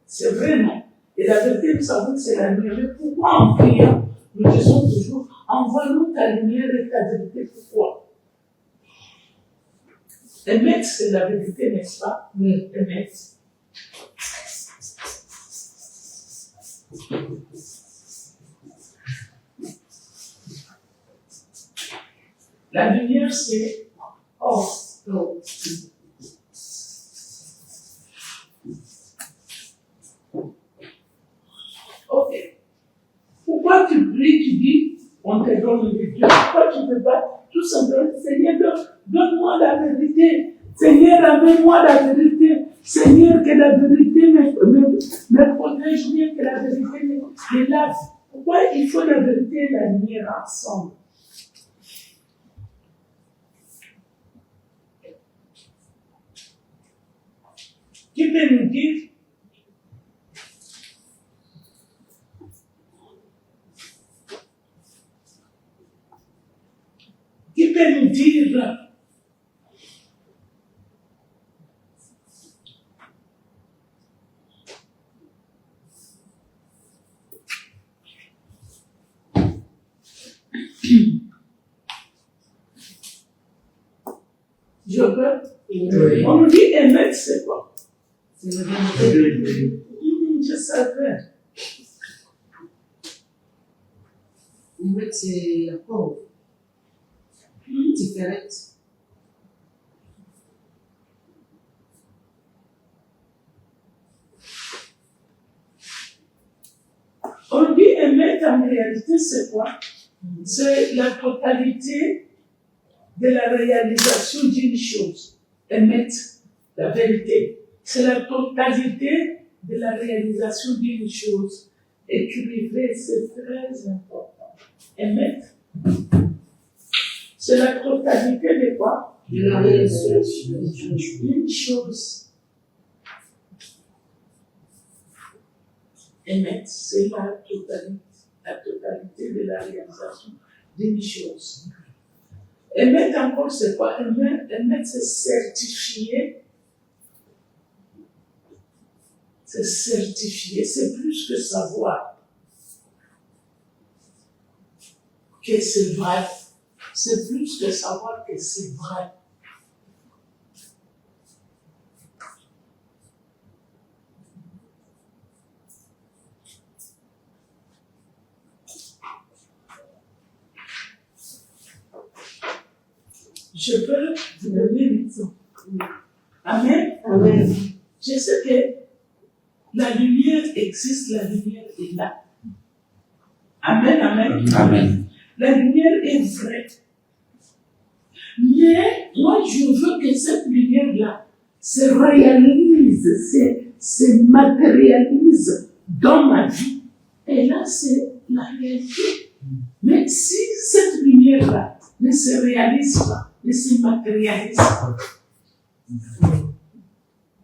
C'est vrai, non? Et la vérité, nous savons que c'est la lumière. Mais pourquoi en priant, nous disons toujours, envoie-nous ta lumière et ta vérité? Pourquoi? Émettre, c'est la vérité, n'est-ce pas? Oui. Émettre. La lumière, c'est oh. Ok. Pourquoi tu pries, tu dis, on te donne le Dieu? Pourquoi tu ne peux pas tout simplement, Seigneur, donne-moi la vérité. Seigneur, amène-moi la vérité. Seigneur, que la vérité me protège bien, que la vérité me lave. Pourquoi il faut la vérité et la lumière ensemble? Qui peut nous dire? Qui peut nous dire? Je peux? Oui. On nous dit émettre, c'est quoi? C'est la vérité. Je savais. Émettre, c'est la pauvre. Différente. On dit émettre, en réalité, c'est quoi? C'est la totalité de la réalisation d'une chose. Émettre, la vérité. C'est la totalité de la réalisation d'une chose. Écrivez, c'est très important. Émettre, c'est la totalité de quoi? De la réalisation d'une chose. Émet, c'est la totalité de la réalisation d'une chose. Émettre encore, c'est quoi? Émettre, c'est certifier. C'est certifier, c'est plus que savoir que c'est vrai. C'est plus que savoir que c'est vrai. Je peux vous donner un exemple. Amen. Amen. Je sais que la lumière existe, la lumière est là. Amen, amen. Amen. La lumière est vraie. Mais moi, je veux que cette lumière-là se réalise, se matérialise dans ma vie. Et là, c'est la réalité. Mais si cette lumière-là ne se réalise pas, ne se matérialise pas,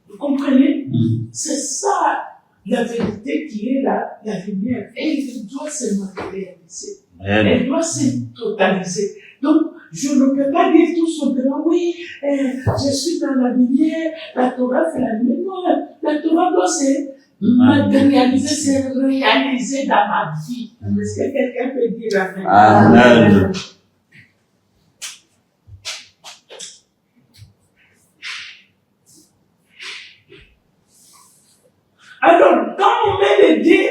vous comprenez? C'est ça la vérité qui est la lumière. Et elle doit se matérialiser. Elle doit se totaliser. Donc, je ne peux pas dire tout simplement, oui, je suis dans la lumière, la Torah c'est la lumière. Non, la Torah doit se matérialiser, se réaliser dans ma vie. Est-ce que quelqu'un peut dire Amen? Amen. Alors, quand on met les deux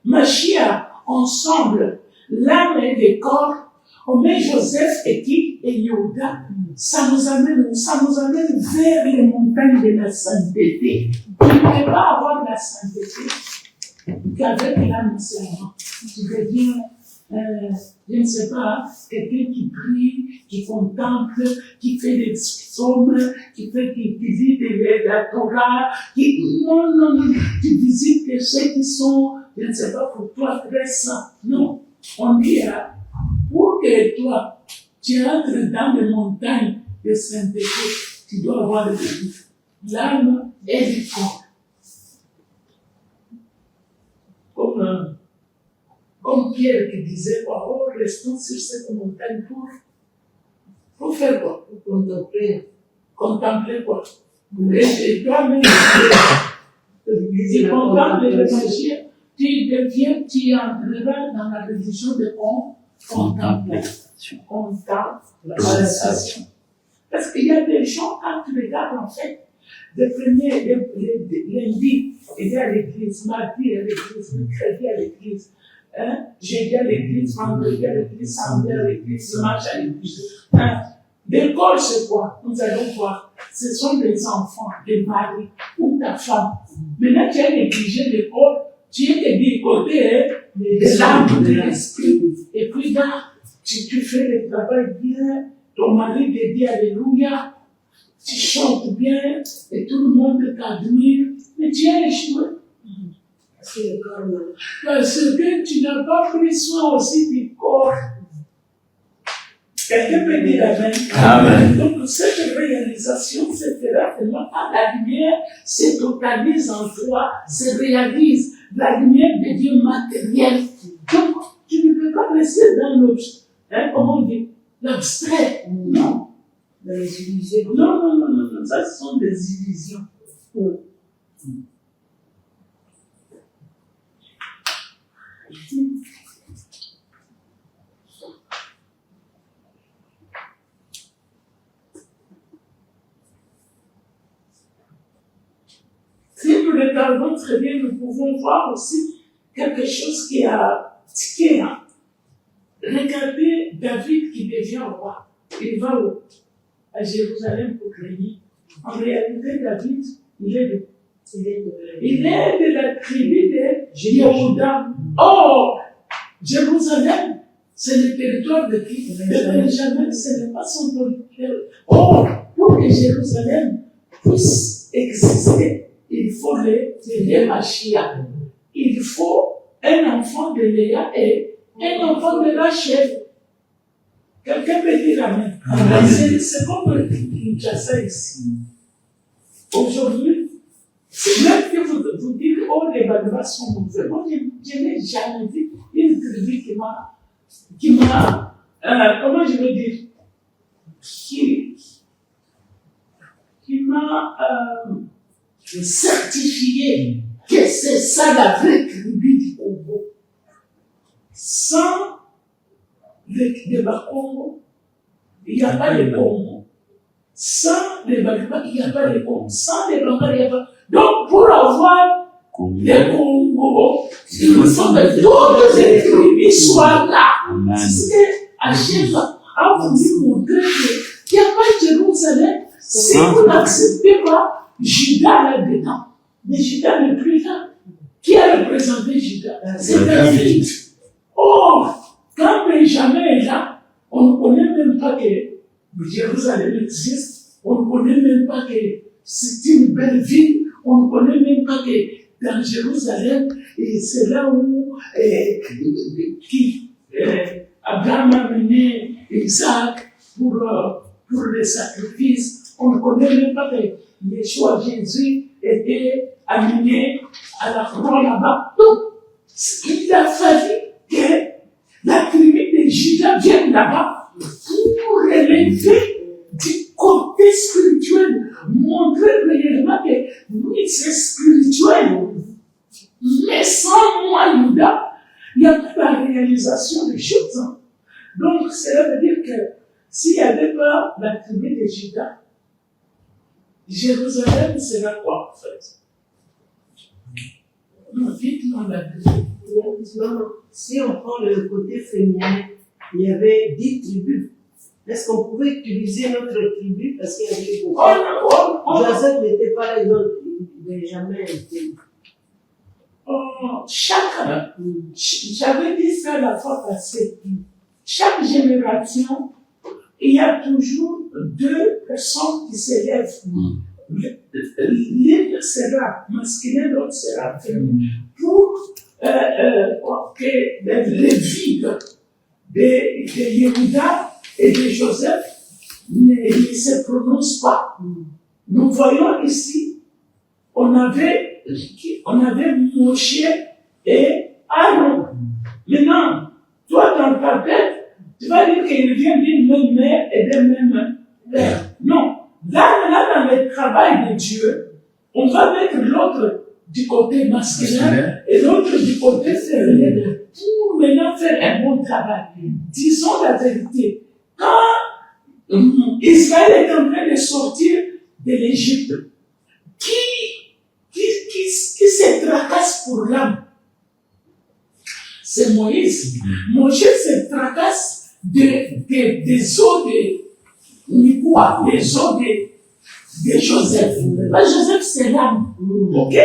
Mashiach ensemble, l'âme et le corps, on met Joseph et qui? Et Yehuda. Ça nous amène vers les montagnes de la sainteté. Tu ne peux pas avoir la sainteté qu'avec l'âme seulement. Tu deviens, je ne sais pas, quelqu'un qui prie, qui contemple, qui fait des psaumes, qui visite la Torah, non, tu visites que ceux qui sont, je ne sais pas, pour toi très saints. Non, on dit pour que toi, tu entres dans les montagnes de sainteté, tu dois avoir l'âme et le corps. Comme Pierre qui disait, oh, restons sur cette montagne pour faire quoi? Pour contempler. Contempler quoi? Et toi-même, tu contemples le Mashiach, tu entreras dans la religion de contemplation. Parce qu'il y a des gens, quand tu regardes en fait, lundi, il est à l'église, mardi à l'église, mercredi à l'église, jeudi à l'église, vendredi à l'église, samedi à l'église, dimanche à l'église. L'école, c'est quoi? Nous allons voir. Ce sont des enfants, des maris ou ta femme. Maintenant, tu as négligé l'école, tu es du côté de l'âme, de l'esprit. Et puis là, tu fais le travail bien, ton mari te dit Alléluia, tu chantes bien, et tout le monde t'admire, mais tu as échoué. Parce que tu n'as pas pris soin aussi du corps. Quelqu'un peut dire Amen. Amen. Donc, cette réalisation se fera vraiment quand la lumière se totalise en toi, se réalise. La lumière devient matérielle. Donc, tu ne peux pas rester dans comment on dit, l'abstrait. Non. Dans les illusions. Non. Ça, ce sont des illusions. Si nous regardons très bien, nous pouvons voir aussi quelque chose qui a tiqué. Regardez David qui devient roi. Il va où? À Jérusalem pour régner. En réalité, David, il est de la tribu de Yehuda. Or, Jérusalem, c'est le territoire de qui? De Benjamin, ce n'est pas son territoire. Or, pour que Jérusalem puisse exister, il faut le Mashiach. Il faut un enfant de Léa et un enfant de Rachel. Quelqu'un peut dire Amen. C'est comme Kinshasa ici. Aujourd'hui, Même que vous dites, oh, les Badois sont mauvais. Moi, je n'ai jamais vu une tribu qui m'a, comment je veux dire, qui m'a certifié que c'est ça la vraie tribu du Congo. Sans les Bakongo, il n'y a pas de Congo. Sans les Bakongo, il n'y a pas de Congo. Sans les Bakongo, il n'y a pas. Donc, pour avoir les Congo, il faut que toutes les tribus soient là. C'est ce que Hachem a voulu montrer qu'il n'y a pas de Jérusalem. Si vous n'acceptez pas Judas là-dedans, mais Judas n'est plus là. Qui a représenté Judas? C'est David. Oh, quand Benjamin est là, on ne connaît même pas que Jérusalem existe. On ne connaît même pas que c'est une belle ville. On ne connaît même pas que dans Jérusalem, et c'est là où Abraham a mené Isaac pour les sacrifices. On ne connaît même pas que Yeshua Jésus était amené à la croix là-bas. Donc, il a fallu que la tribu de Juda vienne là-bas pour élever du côté spirituel, montrer réellement que oui, c'est spirituel. Mais sans moi, Juda, il n'y a pas la réalisation des choses. Donc, cela veut dire que s'il n'y avait pas la tribu de Juda, Jérusalem sera quoi en fait? Non, dites-moi la tribu. Non, si on prend le côté féminin, il y avait 10 tribus. Est-ce qu'on pouvait utiliser notre tribu parce qu'il y avait beaucoup? Joseph n'était pas là, les autres, il n'avait jamais été. J'avais dit ça la fois passée. Chaque génération, il y a toujours 2 personnes qui s'élèvent. L'une sera masculine, l'autre sera féminine. Pour que les vies de Yehuda et de Joseph ne se prononcent pas. Nous voyons ici, on avait Moshe et Aaron. Maintenant, toi dans ta tête, tu vas dire qu'il vient d'une même mère et d'un même père. Non. Là, dans le travail de Dieu, on va mettre l'autre du côté masculin et l'autre du côté féminin pour maintenant faire un bon travail. Disons la vérité. Quand Israël est en train de sortir de l'Égypte, qui se tracasse pour l'âme? C'est Moïse. Moïse se tracasse des os les os de Joseph. Joseph, c'est l'âme. Ok?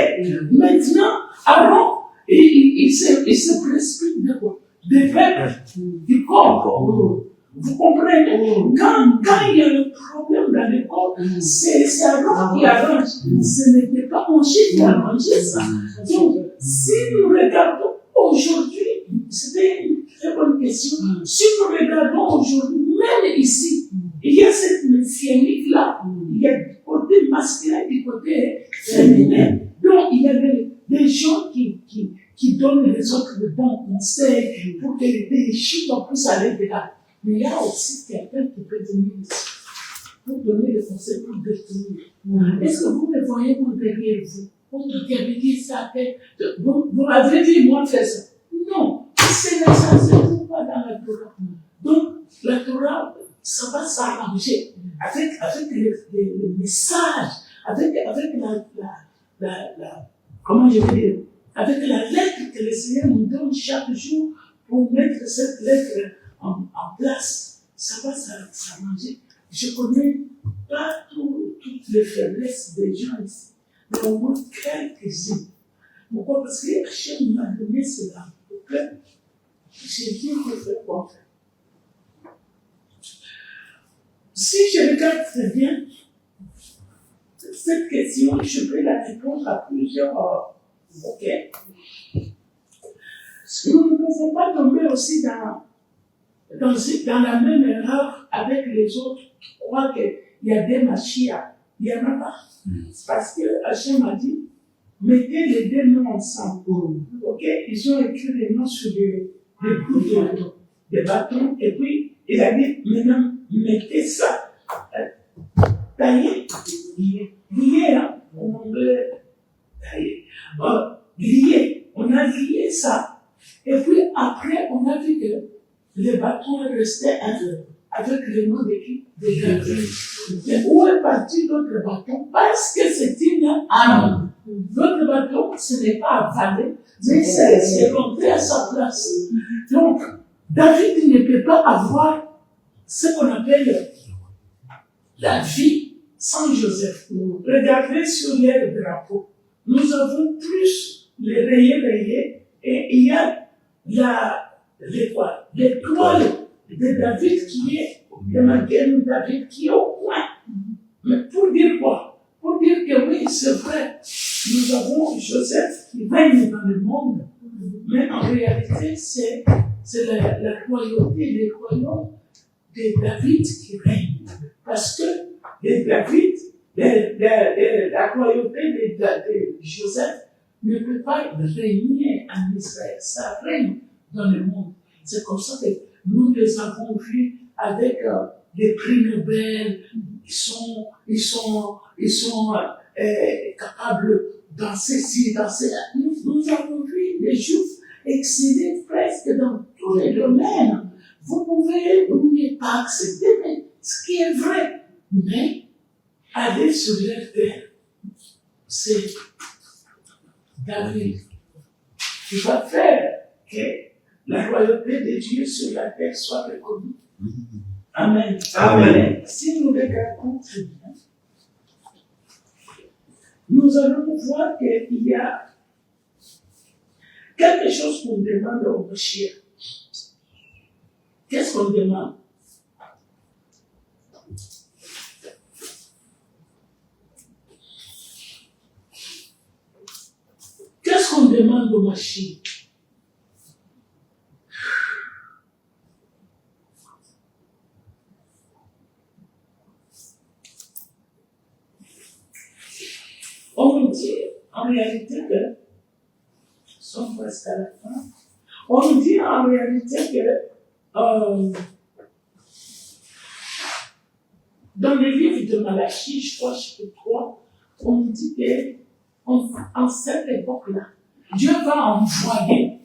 Maintenant, Aaron, il se précipite de quoi? Des peuples, du corps. Vous comprenez? Quand il y a le problème dans le corps, c'est Aaron qui arrange. Ce n'était pas Moshe qui arrangeait ça. Donc, si nous regardons aujourd'hui, c'était une très bonne question. Si nous regardons aujourd'hui, même ici, il y a cette messianique-là, il y a du côté masculin, du côté féminin. Donc, il y a des gens qui donnent les autres de bons conseils pour que les chiffres puissent aller de là. Mais il y a aussi quelqu'un qui peut venir ici pour donner des conseils pour détruire. Est-ce que vous me voyez moi derrière vous? Vous qui avez dit ça, vous avez dit moi faire ça. Non, c'est nécessaire pas dans la Torah. Donc, la Torah, ça va s'arranger avec les messages, avec comment je veux dire, avec la lettre que le Seigneur nous donne chaque jour pour mettre cette lettre en place. Ça va s'arranger. Je connais pas toutes les faiblesses des gens ici, mais au moins quelques-unes. Pourquoi? Parce que Hachem m'a donné cela pour que j'ai bien fait quoi faire. Si je regarde très bien, cette question, je peux la répondre à plusieurs. Ok. Nous ne pouvons pas tomber aussi dans la même erreur avec les autres qui croient qu'il y a des Mashiach. Il n'y en a pas. C'est parce que Hachem a dit mettez les deux noms ensemble. Ok? Ils ont écrit les noms sur des bouts de bâtons, et puis il a dit, maintenant, mettez ça. Taillé, lié, hein, en anglais, taillé. Lié, on a lié ça. Et puis après, on a vu que les bâtons restaient avec le nom de qui? De David. Mais où est parti l'autre bâton? Parce que c'est une âme. L'autre bâton, ce n'est pas avalé, mais c'est rentré à sa place. Donc, David ne peut pas avoir ce qu'on appelle la vie sans Joseph. Regardez sur les drapeaux. Nous avons plus les rayés, et il y a l'étoile de David qui est, de Maguenne David qui est au coin. Mais pour dire quoi? Pour dire que oui, c'est vrai, nous avons Joseph qui règne dans le monde, mais en réalité, c'est la royauté, les royaumes de David qui règne. Parce que la royauté de Joseph ne peut pas régner en Israël. Ça règne dans le monde. C'est comme ça que nous les avons vus avec des prix Nobel. Ils sont capables dans ceci, dans cela. Nous avons vu les Juifs exceller presque dans tous les domaines. Vous pouvez ne pas accepter, mais ce qui est vrai. Mais aller sur leur terre, c'est David qui va faire que la royauté de Dieu sur la terre soit reconnue. Amen. Amen. Si nous regardons très bien, nous allons voir qu'il y a quelque chose qu'on demande au Mashiach. Qu'est-ce qu'on demande? Qu'est-ce qu'on demande au Mashiach? On nous dit en réalité que, sommes presque à la fin, on nous dit en réalité que dans le livre de Malachie, je crois, chapitre 3, on nous dit qu'en cette époque-là, Dieu va envoyer.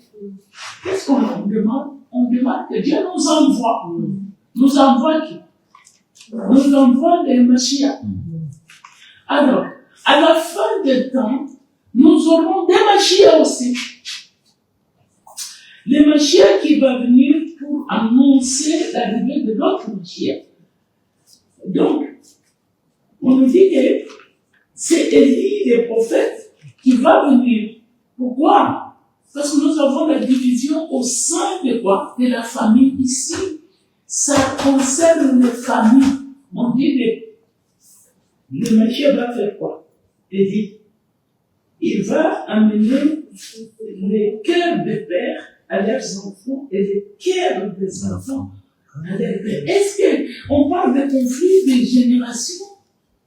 Qu'est-ce qu'on demande? On demande que Dieu nous envoie. Nous envoie qui? Nous envoie les Mashiach. Alors, à la fin des temps, nous aurons des Mashiach aussi. Le Mashiach qui va venir pour annoncer l'arrivée de l'autre Mashiach. Donc, on nous dit que c'est Élie, le prophète, qui va venir. Pourquoi? Parce que nous avons la division au sein de quoi? De la famille ici. Ça concerne les familles. On dit que le Mashiach va faire quoi? Élie. Il va amener les cœurs des pères à leurs enfants et les cœurs des enfants à leurs pères. Est-ce qu'on parle de conflit de génération?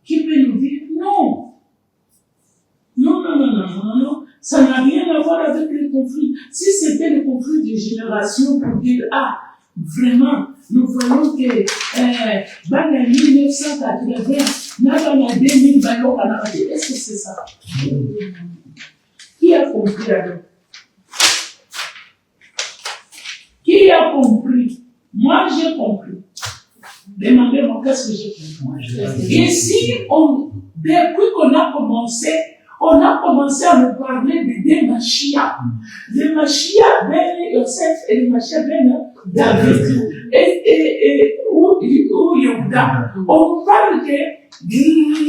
Qui peut nous dire non? Non. Ça n'a rien à voir avec les conflits. Si c'était le conflit de génération pour dire, vraiment, nous voyons que, en 1980, Nagana 2000, est-ce que c'est ça? Qui a compris alors? Qui a compris? Moi, j'ai compris. Demandez-moi qu'est-ce que j'ai compris. Et si depuis qu'on a commencé à nous parler de deux Mashiach. Le Mashiach ben Yosef et le Mashiach ben David. Ou Yehuda. On parle que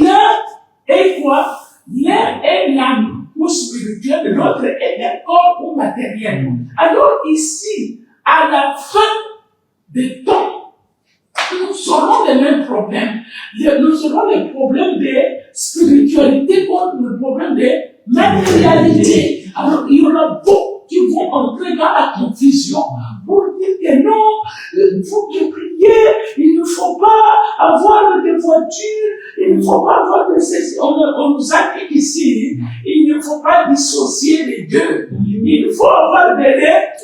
l'un est quoi? L'un est l'âme ou spirituelle, l'autre est le corps ou matériel. Alors ici, à la fin des temps, nous aurons les mêmes problèmes. Nous aurons les problèmes de spiritualité comme le problème de matérialité. Alors, il y en a beaucoup qui vont vont entrer dans la confusion pour dire que non, faut que prier, il ne faut pas avoir des voitures, il ne faut pas avoir de ceci. On nous a dit ici, il ne faut pas dissocier les deux. Il faut avoir de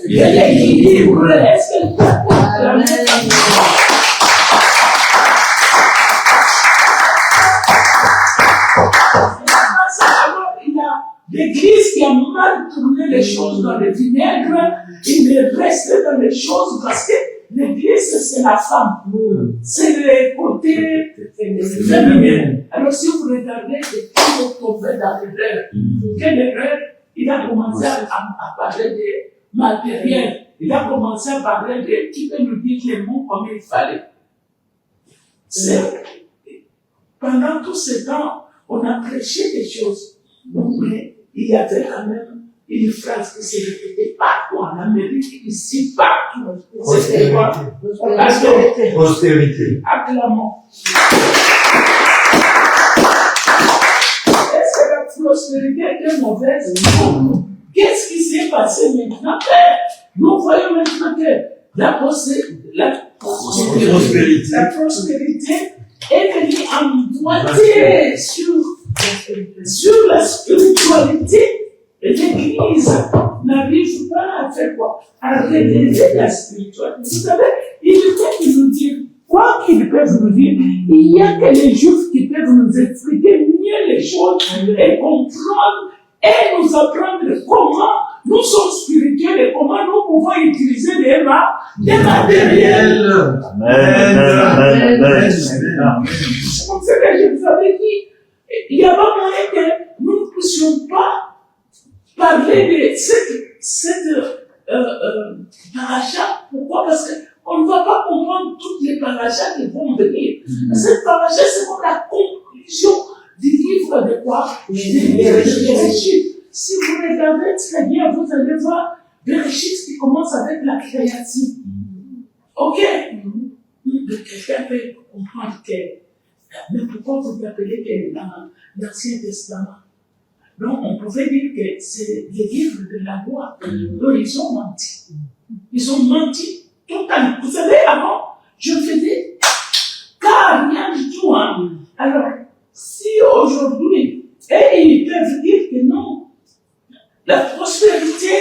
l'équilibre. Est-ce que il y a l'Église qui a mal tourné les choses dans le vinaigre, il est resté dans les choses parce que l'Église, c'est la femme. C'est le côté féminin. Alors, si vous regardez que quand vous tombez dans l'erreur, quelle erreur? Il a commencé à parler de matériel. Il a commencé à parler de qui peut nous dire les mots comme il fallait. Pendant tout ce temps, on a prêché des choses. Mais il y avait quand même une phrase qui se répétait partout en Amérique, ici, partout. C'était quoi? Prospérité. Acclamons. Est-ce que la prospérité était mauvaise? Non. Qu'est-ce qui s'est passé maintenant? Nous voyons maintenant que la prospérité est venue emboîter sur la spiritualité. Et l'Église n'arrive pas à faire quoi? À révéler la spiritualité. Vous savez, ils peuvent nous dire, quoi qu'ils peuvent nous dire, il n'y a que les Juifs qui peuvent nous expliquer mieux les choses et comprendre et nous apprendre comment nous sommes spirituels et comment nous pouvons utiliser des matériels. Amen. C'est comme ça que je vous avais dit, il n'y a pas moyen que nous ne puissions pas parler de cette paracha. Pourquoi? Parce qu'on ne va pas comprendre toutes les parachas qui vont venir. Cette paracha, c'est comme la conclusion du livre de quoi? Du livre de Bereshit. Si vous regardez très bien, vous allez voir Bereshit qui commence avec la création. Ok? Quelqu'un peut comprendre que, mais pourquoi vous appelez que dans l'Ancien Testament? Donc, on pouvait dire que c'est le livre de la loi. Donc, ils ont menti. Ils ont menti totalement. Vous savez, avant, je faisais rien du tout. Hein. Alors, si aujourd'hui, et ils peuvent dire que non, la prospérité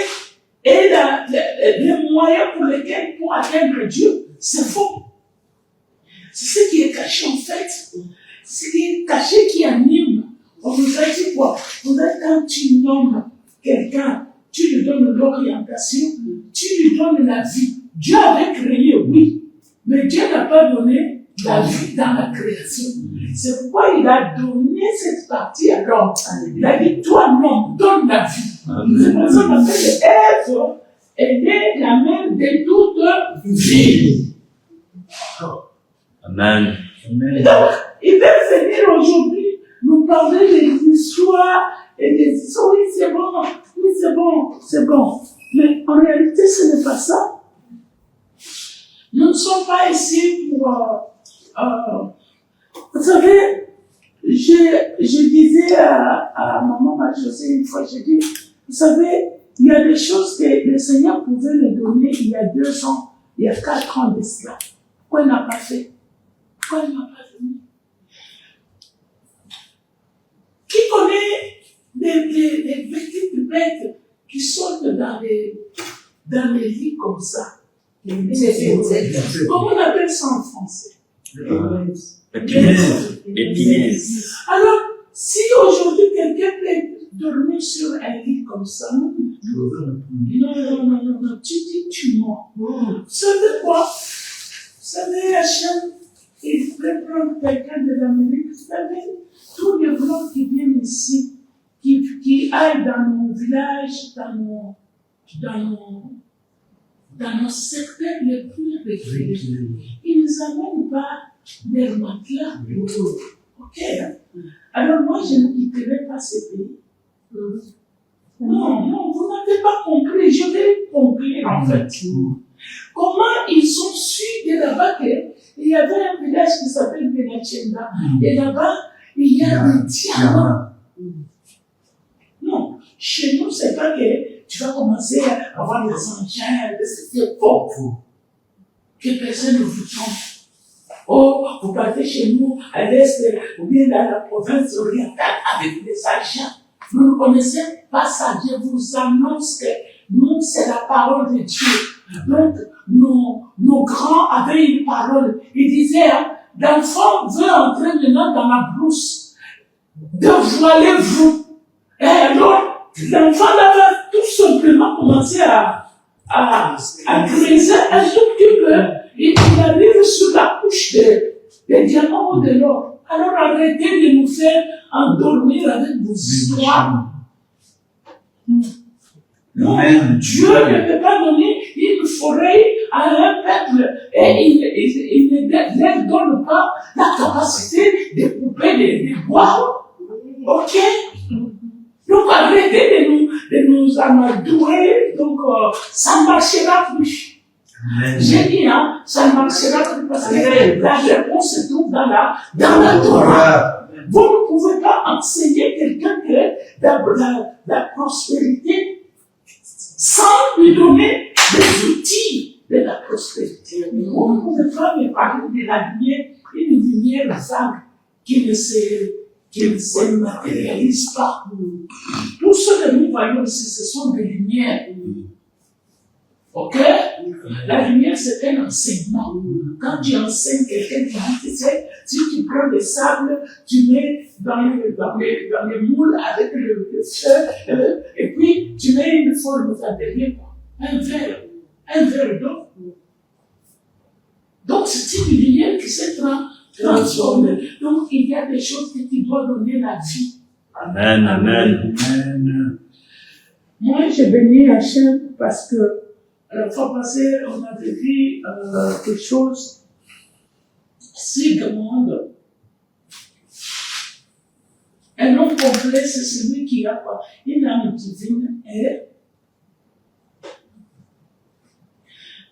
est le moyen pour lequel pour atteindre Dieu, c'est faux. C'est ce qui est caché en fait. Ce qui est caché qui anime. On nous a dit quoi? On a dit quand tu nommes quelqu'un, tu lui donnes l'orientation, tu lui donnes la vie. Dieu avait créé, oui, mais Dieu n'a pas donné la vie dans la création. C'est pourquoi il a donné cette partie à l'homme. Il a dit, toi, non, donne la vie. C'est pour ça qu'on appelle Ève, elle est la mère de toute vie. Amen. Donc, il veut venir aujourd'hui nous parler des histoires et des histoires. Oui, c'est bon, oui, c'est bon, c'est bon. Mais en réalité, ce n'est pas ça. Nous ne sommes pas ici pour... vous savez, je disais à maman Marie-Josée une fois, j'ai dit, vous savez, il y a des choses que le Seigneur pouvait me donner il y a 2 ans, il y a 4 ans de cela. Pourquoi il n'a pas fait? Pourquoi il n'a pas fait? Qui connaît des petites bêtes qui sautent dans les lits comme ça? Comment on appelle ça en français? Épinez. Alors, si aujourd'hui quelqu'un peut dormir sur un lit comme ça, non, tu dis tu mens. Vous savez quoi? Vous savez, Hachem, il peut prendre quelqu'un de l'Amérique, vous savez, tous les blancs qui viennent ici, qui aillent dans nos villages, dans nos secteurs les plus reculés, ils ne nous amènent pas des matelas. Ok. Alors moi, je ne quitterai pas ce pays. Non, vous n'avez pas compris. Je vais conclure en fait. Comment ils sont su de là-bas qu'il y avait un village qui s'appelle Benachenda. Et là-bas, il y a des diamants. Non, chez nous, c'est pas que tu vas commencer à avoir des engins, c'était pour vous. Que personne ne vous trompe. Oh, vous partez chez nous à l'est ou bien dans la province orientale avec des agents. Vous ne connaissez pas ça. Dieu vous annonce que nous, c'est la parole de Dieu. Donc, nos grands avaient une parole. Ils disaient, hein, l'enfant veut entrer maintenant dans la brousse. Dévoilez-vous. Et alors, l'enfant là va tout simplement commencer à creuser un tout petit peu. Il arrive sur la couche des diamants ou de l'or. Alors arrêtez de nous faire endormir avec vos histoires. Non, Dieu ne peut pas donner une forêt à un peuple et il ne leur donne pas la capacité de couper des bois. Ok? Donc arrêtez de nous amadouer, donc ça ne marchera plus. J'ai dit, hein, ça ne marchera plus parce que la réponse se trouve dans la Torah. Vous ne pouvez pas enseigner quelqu'un que la prospérité sans lui donner des outils de la prospérité. Vous ne pouvez pas me parler de la lumière, une lumière vague qui ne se matérialise pas. Tout ce que nous voyons ici, ce sont des lumières. Ok? La lumière, c'est un enseignement. Quand tu enseignes quelqu'un, tu sais, si tu prends des sables, tu mets dans les moules avec le feu, et puis tu mets une forme derrière, un verre d'eau. Donc, c'est une lumière qui s'est transformée. Donc, il y a des choses que tu dois donner la vie. Amen, amen. Moi, j'ai béni Hachem parce que la fois passée, on avait vu quelque chose si grande. Un homme complet, c'est celui qui a une âme divine et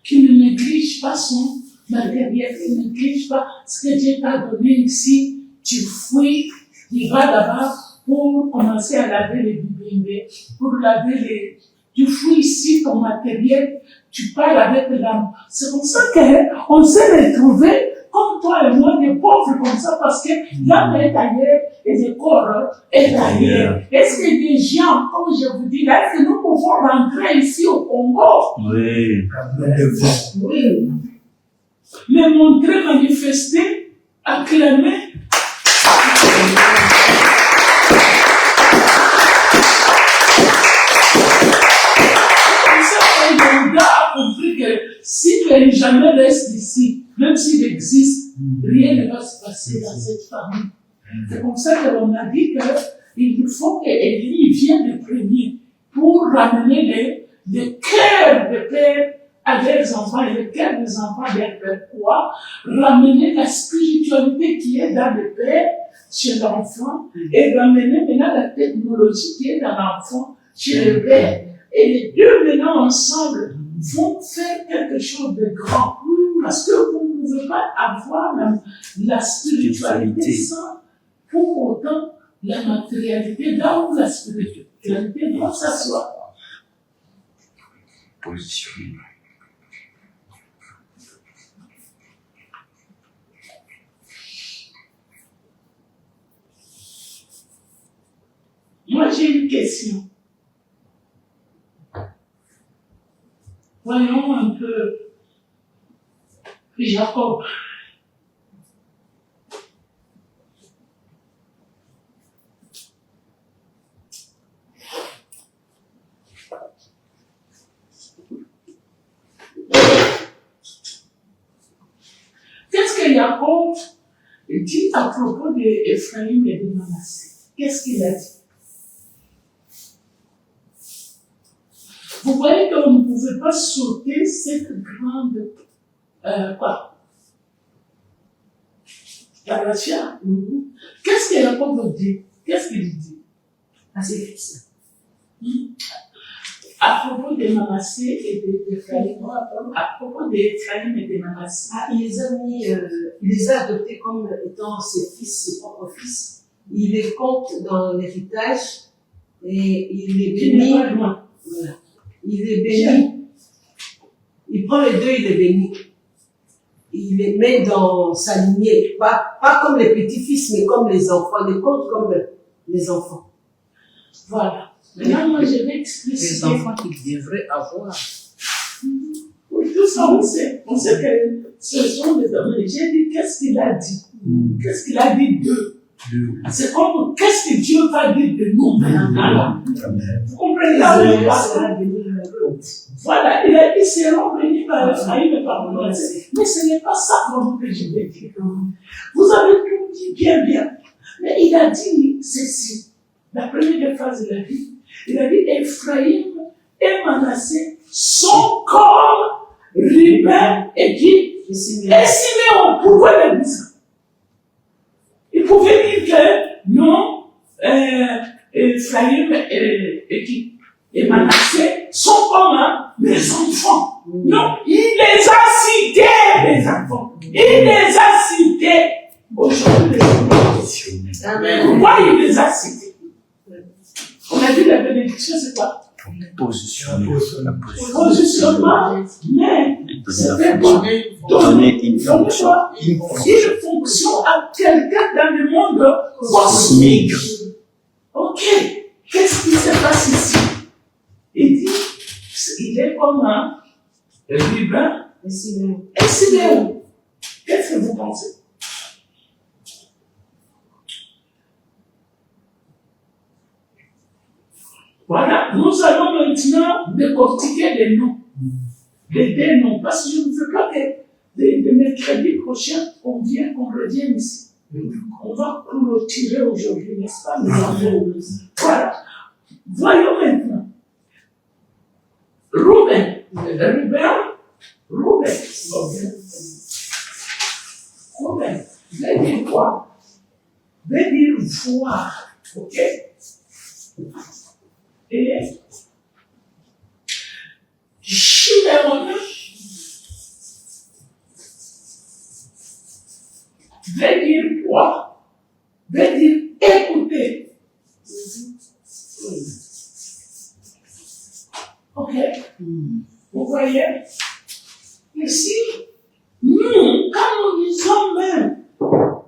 qui ne néglige pas son matériel, qui ne néglige pas ce que Dieu t'a donné ici. Tu fouilles, tu vas là-bas pour commencer à laver les bibimbe, pour laver les... Tu fouilles ici ton matériel, tu parles avec l'âme. C'est pour ça qu'on s'est retrouvés comme toi et moi, des pauvres comme ça, parce que l'âme est ailleurs et le corps est ailleurs. Est-ce que des gens, comme je vous dis là, est-ce que nous pouvons rentrer ici au Congo? Oui. Oui. Mais montrer, manifester, acclamer. Si les jamais restent ici, même s'il existe, rien ne va se passer dans cette famille. C'est comme ça qu'on a dit qu'il faut qu'Élie vienne le premier pour ramener le cœur des pères à leurs enfants et le cœur des enfants à leurs pères. Quoi? Ramener la spiritualité qui est dans le père chez l'enfant et ramener maintenant la technologie qui est dans l'enfant chez le père. Et les deux maintenant ensemble vont faire quelque chose de grand. Parce que vous ne pouvez pas avoir la spiritualité sans pour autant la matérialité, là où la spiritualité doit s'asseoir. Position. Moi, j'ai une question. Voyons un peu Jacob. Qu'est-ce que Jacob dit à propos d'Ephraïm et de Manassé? Qu'est-ce qu'il a dit? Vous voyez qu'on ne pouvait pas sauter cette grande, Galatia. Qu'est-ce que Jacob dit? Qu'est-ce qu'il dit? À ses fils. À propos de Manassé et d'Ephraïm, à propos d'Ephraïm et de Manassé. Ah, il les a adoptés comme étant ses fils, ses propres fils. Il les compte dans l'héritage et il les bénit. Voilà. il est béni. Il prend les deux, il les bénit. Il les met dans sa lignée. Pas comme les petits-fils, mais comme les enfants. Les compte comme les enfants. Voilà. Maintenant, moi, je vais expliquer. Les enfants qu'ils devraient avoir. Oui, tout ça, on sait. On sait que ce sont des hommes. J'ai dit, qu'est-ce qu'il a dit? Qu'est-ce qu'il a dit d'eux? C'est comme, qu'est-ce que Dieu va dire de nous maintenant? Vous comprenez là où il passe? Voilà, il a dit, seront bénis par Ephraïm et par Manassé. Mais ce n'est pas ça que je vais dire. Vous avez tout dit bien, bien. Mais il a dit ceci. La première phrase, il a dit, Ephraïm et Manassé sont comme Ruben et qui? Et Siméon. Pourquoi il a dit ça? Il pouvait dire que non, Ephraïm et Manassé sont comme les enfants. Non, il les a cités, les enfants. Il les a cités. Aujourd'hui, pourquoi il les a cités? On a dit la bénédiction, c'est quoi? Positionnement, mais c'était quoi? Donner une fonction. Une fonction à quelqu'un dans le monde cosmique. Ok, qu'est-ce qui se passe ici? Il dit, il est comme un Ruben et Siméon. Qu'est-ce que vous pensez? Voilà, nous allons maintenant décortiquer les noms. Les deux noms, parce que je ne veux pas que le mercredi prochain, qu'on revienne ici. On va clôturer aujourd'hui, n'est-ce pas? Voilà. Voyons maintenant. Ruben. Ruben. Veut dire quoi? Veut dire voir. Ok? Et Chiméon veut dire quoi? Veut dire écouter. Ok? Vous voyez? Ici, nous, quand nous disons même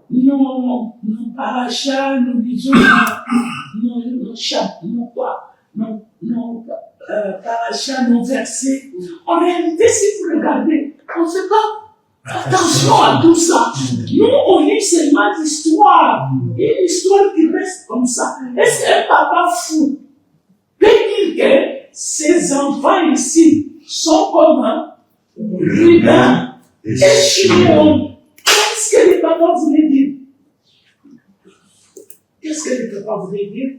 nos parachas, nous disons nos chats, nos quoi? Nos parachas, nos versets. En réalité, si vous regardez, on ne fait pas attention à tout ça. Nous, on lit seulement l'histoire. Une histoire qui reste comme ça. Est-ce qu'un papa fou peut dire que ces enfants ici sont comme Ruben et Chiméon? Qu'est-ce que les papas voulaient dire? Qu'est-ce que les papas voulaient dire?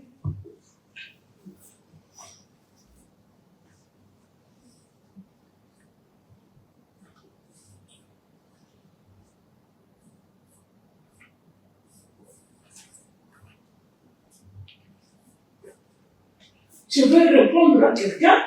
Je vais répondre à quelqu'un.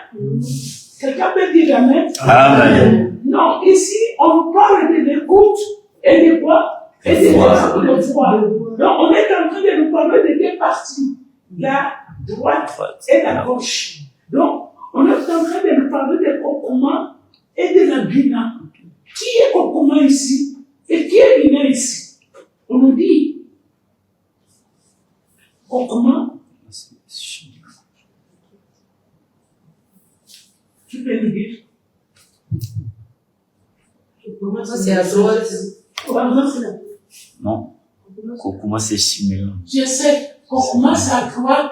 Quelqu'un peut dire Amen. Amen. Non, ici, on parle de l'écoute et de quoi? Et de foi. Donc, on est en train de nous parler de deux parties. La droite et la gauche. Donc, on est en train de nous parler de Kokuma et de la Bina. Qui est Kokuma ici? Et qui est Bina ici? On nous dit Kokuma. Tu peux nous dire? Ça, c'est à droite. Non. Kokuma, c'est Siméon. Je sais, Kokuma, c'est à droite,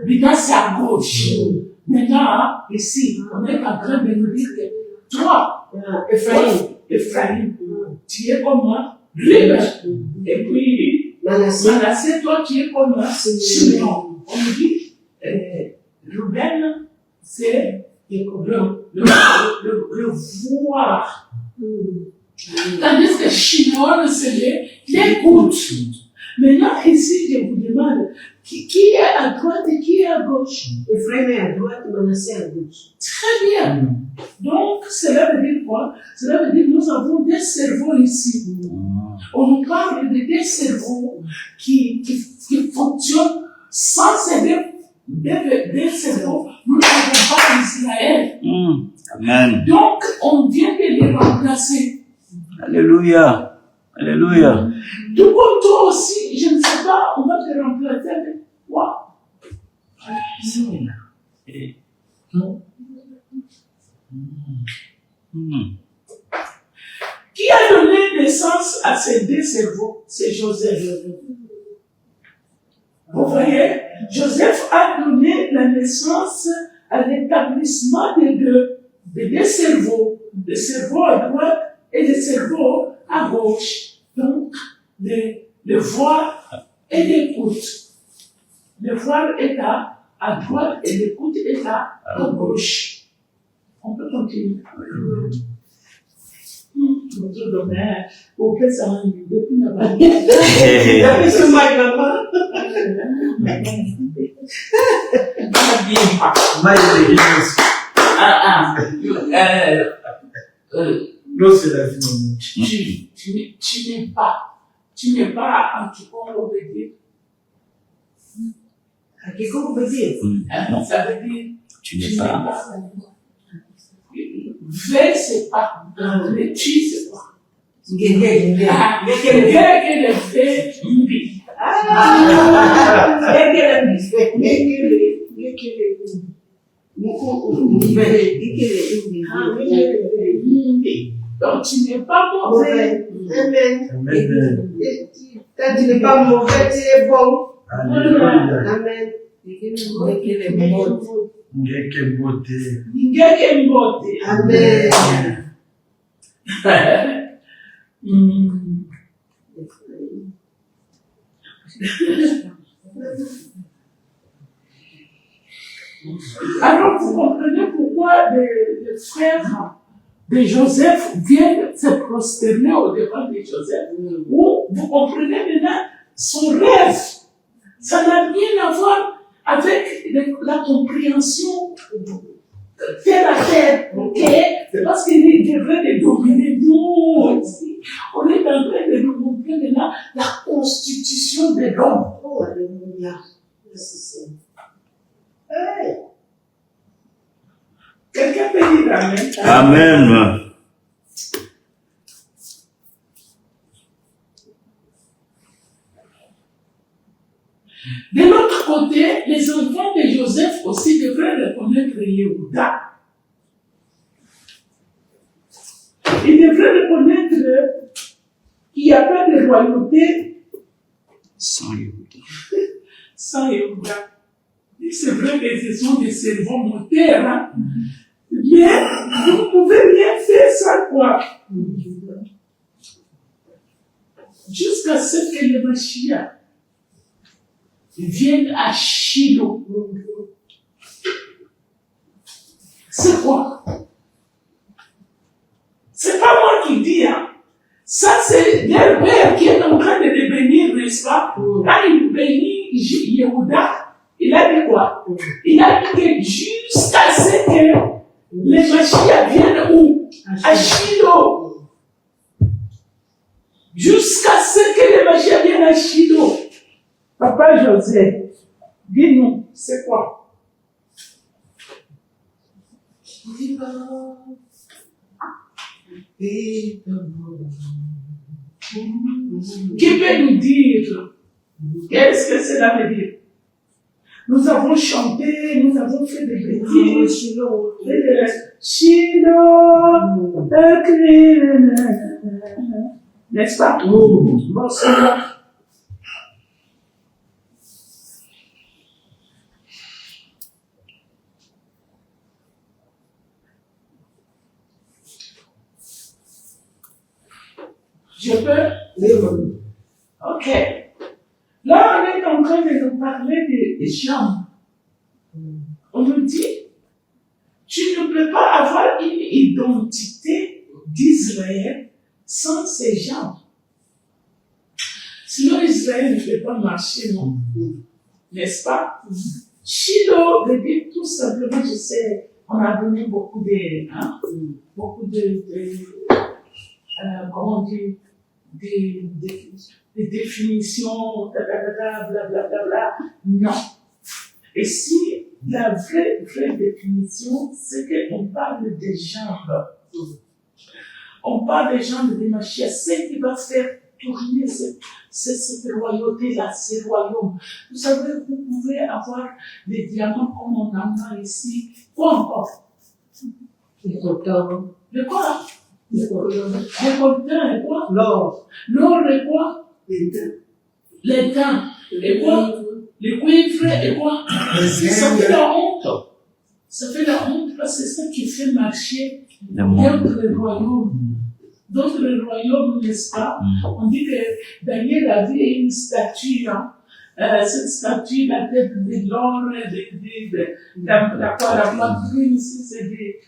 Bina, c'est à gauche. Maintenant, ici, on est en train de nous dire que toi, Ephraïm, tu es comme moi, Ruben. Et puis, Manassé, toi, tu es comme moi, Siméon. On nous dit, Ruben, c'est le voir. Tandis que Chiméon, c'est l'écoute. Maintenant, ici, je vous demande, qui est à droite et qui est à gauche? Ephraïm est à droite, Manassé à gauche. Très bien. Donc, cela veut dire quoi? Cela veut dire que nous avons des cerveaux ici. On nous parle de des cerveaux qui fonctionnent sans ces deux cerveaux. nous n'avons pas Israël. Amen. Donc, on vient de les remplacer. Alléluia. Alléluia. Tout comme toi aussi, je ne sais pas, on va te remplacer avec quoi? Qui a donné naissance à ces deux cerveaux? C'est Joseph. Vous voyez, Joseph a donné la naissance à l'établissement des deux cerveaux, le cerveau à droite et le cerveau à gauche. Donc, le voir et l'écoute. Le voir est à droite et l'écoute est à gauche. On peut continuer. Bonjour, dommage. Au fait, ça m'a mis depuis la bas. Depuis ce matin, Non, c'est la vie. Tu n'es pas en tout cas obédié. qu'est-ce qu'on veut dire? Non, Ça veut dire tu n'es pas. V, c'est pas. Le tu, c'est pas. Gégé. Donc tu n'es pas mauvais. Amen. Amen. Quand tu n'es pas mauvais, tu es bon. Alléluia. Amen. Ngeke beauté. Ngeke mbote. Amen. Alors vous comprenez pourquoi les frères de Joseph viennent se prosterner au devant de Joseph. Ou vous comprenez maintenant son rêve. Ça n'a rien à voir avec la compréhension terre à terre, ok? C'est parce qu'il devrait les dominer. Non, ici, on est en train de nous montrer maintenant la constitution de l'homme. Oh, alléluia. Merci Seigneur. Hey. Quelqu'un peut dire Amen. Amen. De l'autre côté, les enfants de Joseph aussi devraient reconnaître Yehuda. Ils devraient reconnaître qu'il n'y a pas de royauté Sans Yehuda. sans Yehuda. C'est vrai que ce sont des cerveaux moteurs, hein? Mais vous ne pouvez rien faire sans quoi? Jusqu'à ce que le Mashiach vienne à Shiloh. C'est quoi? C'est pas moi qui dis, hein. Ça, c'est leur père qui est en train de les bénir, n'est-ce pas? Quand il bénit Yehuda, il a dit quoi? Il a dit que jusqu'à ce que les Mashiach viennent où? À Shiloh. Jusqu'à ce que les Mashiach viennent à Shiloh. Papa Joseph, dis-nous, c'est quoi? Qui peut nous dire qu'est-ce que cela veut dire? Nous avons chanté, nous avons fait des bêtises. Shiloh, n'est-ce pas? Bonsoir. Je peux? Ok. Là, on est en train de nous parler des gens. On nous dit, tu ne peux pas avoir une identité d'Israël sans ces gens. Sinon, Israël ne peut pas marcher, non? N'est-ce pas? Shiloh veut dire tout simplement, je sais, on a donné beaucoup de, comment on dit, des définitions, blablabla. Non. Et si la vraie définition, c'est qu'on parle des jambes. On parle des jambes de Mashiach. Ce qui va faire tourner cette royauté-là, ces royaumes. Vous savez, vous pouvez avoir des diamants comme on en a ici. Quoi encore? Les coltans. Le quoi? Les coltans. Les coltans et quoi? L'or. L'or et quoi? Les dents. Et quoi? Les cuivres et quoi? Ça fait la honte. Ça fait la honte parce que c'est ça qui fait marcher d'autres royaumes. D'autres royaumes, n'est-ce pas? On dit que Daniel avait une statue, hein. Cette statue, la tête de l'or, la poitrine, ici, c'est des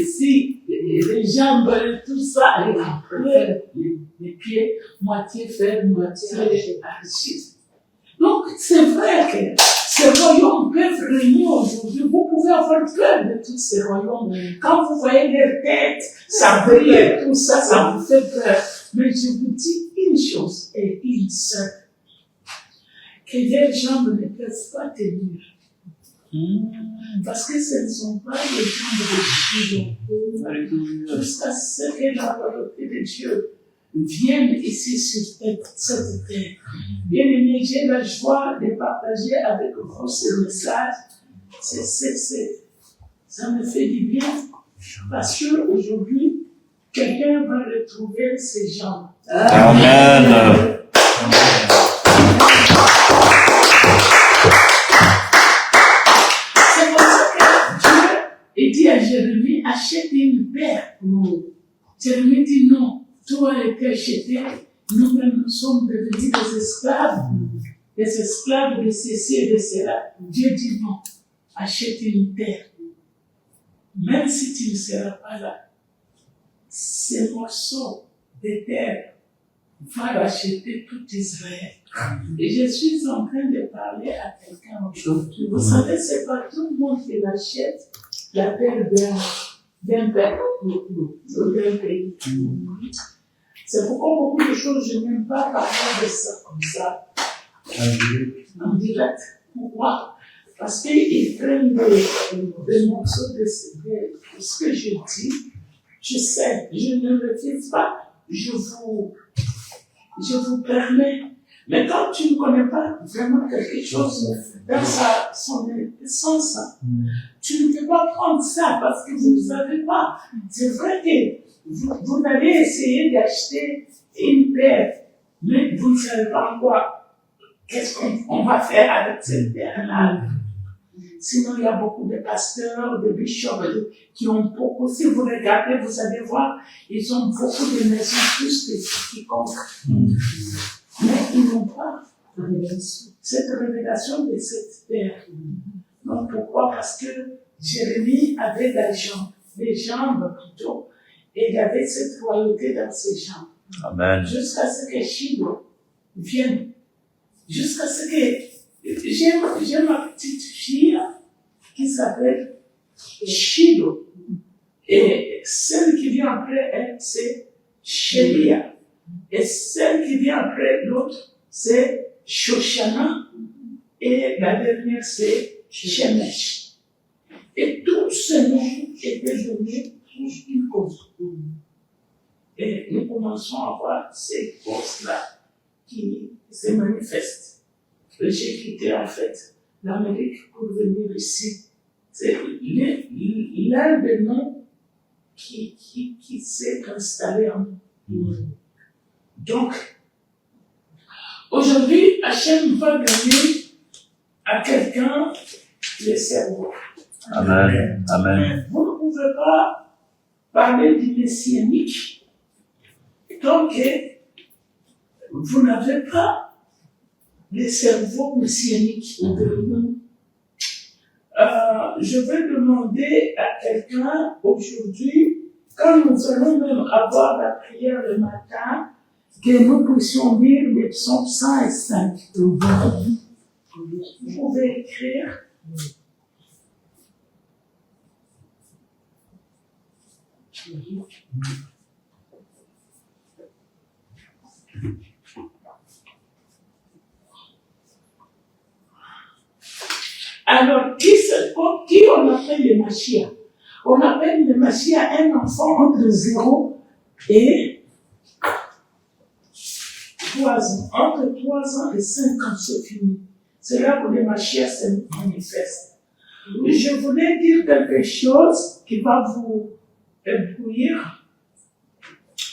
ici, les jambes, tout ça, et après, les pieds, moitié fer, moitié argile. Donc, c'est vrai que ces royaumes peuvent régner aujourd'hui. Vous pouvez avoir peur de tous ces royaumes. Quand vous voyez leur tête, ça brille, tout ça, ça vous fait peur. Mais je vous dis une chose et une seule. Que les jambes ne peuvent pas tenir. Parce que ce ne sont pas les jambes de Dieu. Jusqu'à ce que la volonté de Dieu vienne ici sur cette terre. Bien aimé, j'ai la joie de partager avec vous ce message. Ça me fait du bien. Parce qu'aujourd'hui, quelqu'un va retrouver ses jambes. Amen. C'est pour ça que Dieu dit à Jérémie, achète une paire. Jérémie dit non, tout a été acheté. Nous-mêmes, nous sommes devenus des esclaves de ceci et de cela. Dieu dit non, achète une terre. Même si tu ne seras pas là, ces morceaux de terre vont racheter tout Israël. Et je suis en train de parler à quelqu'un aujourd'hui. Vous savez, c'est pas tout le monde qui achète la terre d'un peuple ou d'un pays. C'est pourquoi beaucoup de choses, je n'aime pas parler de ça comme ça, en direct. Pourquoi? Parce qu'ils prennent des morceaux de ce que je dis. Je sais, je ne le fais pas, je vous permets. Mais quand tu ne connais pas vraiment quelque chose dans son essence, tu ne peux pas prendre ça parce que vous ne savez pas. C'est vrai que vous allez essayer d'acheter une paire, mais vous ne savez pas encore qu'est-ce qu'on va faire avec cette paire-là. Sinon, il y a beaucoup de pasteurs, de bishops qui ont beaucoup. Si vous regardez, vous allez voir, ils ont beaucoup de maisons plus que quiconque. Mais ils n'ont pas cette révélation de cette terre. Donc pourquoi? Parce que Jérémie avait des jambes plutôt, et il y avait cette royauté dans ses jambes. Amen. Jusqu'à ce que Shiloh vienne. Jusqu'à ce que j'ai ma petite fille qui s'appelle Shiloh. Et celle qui vient après elle, c'est Shelia. Et celle qui vient après l'autre, c'est Shoshana. Et la dernière, c'est Shemesh. Et tous ces noms étaient donnés pour une cause. Et nous commençons à voir ces causes-là qui se manifestent. J'ai quitté en fait l'Amérique pour venir ici. C'est l'un des noms qui s'est installé en nous. Donc, aujourd'hui, Hachem va donner à quelqu'un le cerveau. Amen. Amen. Vous ne pouvez pas parler du messianique tant que vous n'avez pas le cerveau messianique. Je vais demander à quelqu'un aujourd'hui, quand nous allons même avoir la prière le matin, que nous puissions lire les psaumes 105. Vous pouvez écrire. Alors, qui se comme qui on appelle le Mashiach. On appelle le Mashiach un enfant entre 0 et 3 ans. Entre 3 ans et 5 ans, c'est fini. C'est là où le Mashiach se manifeste. Et je voulais dire quelque chose qui va vous éblouir.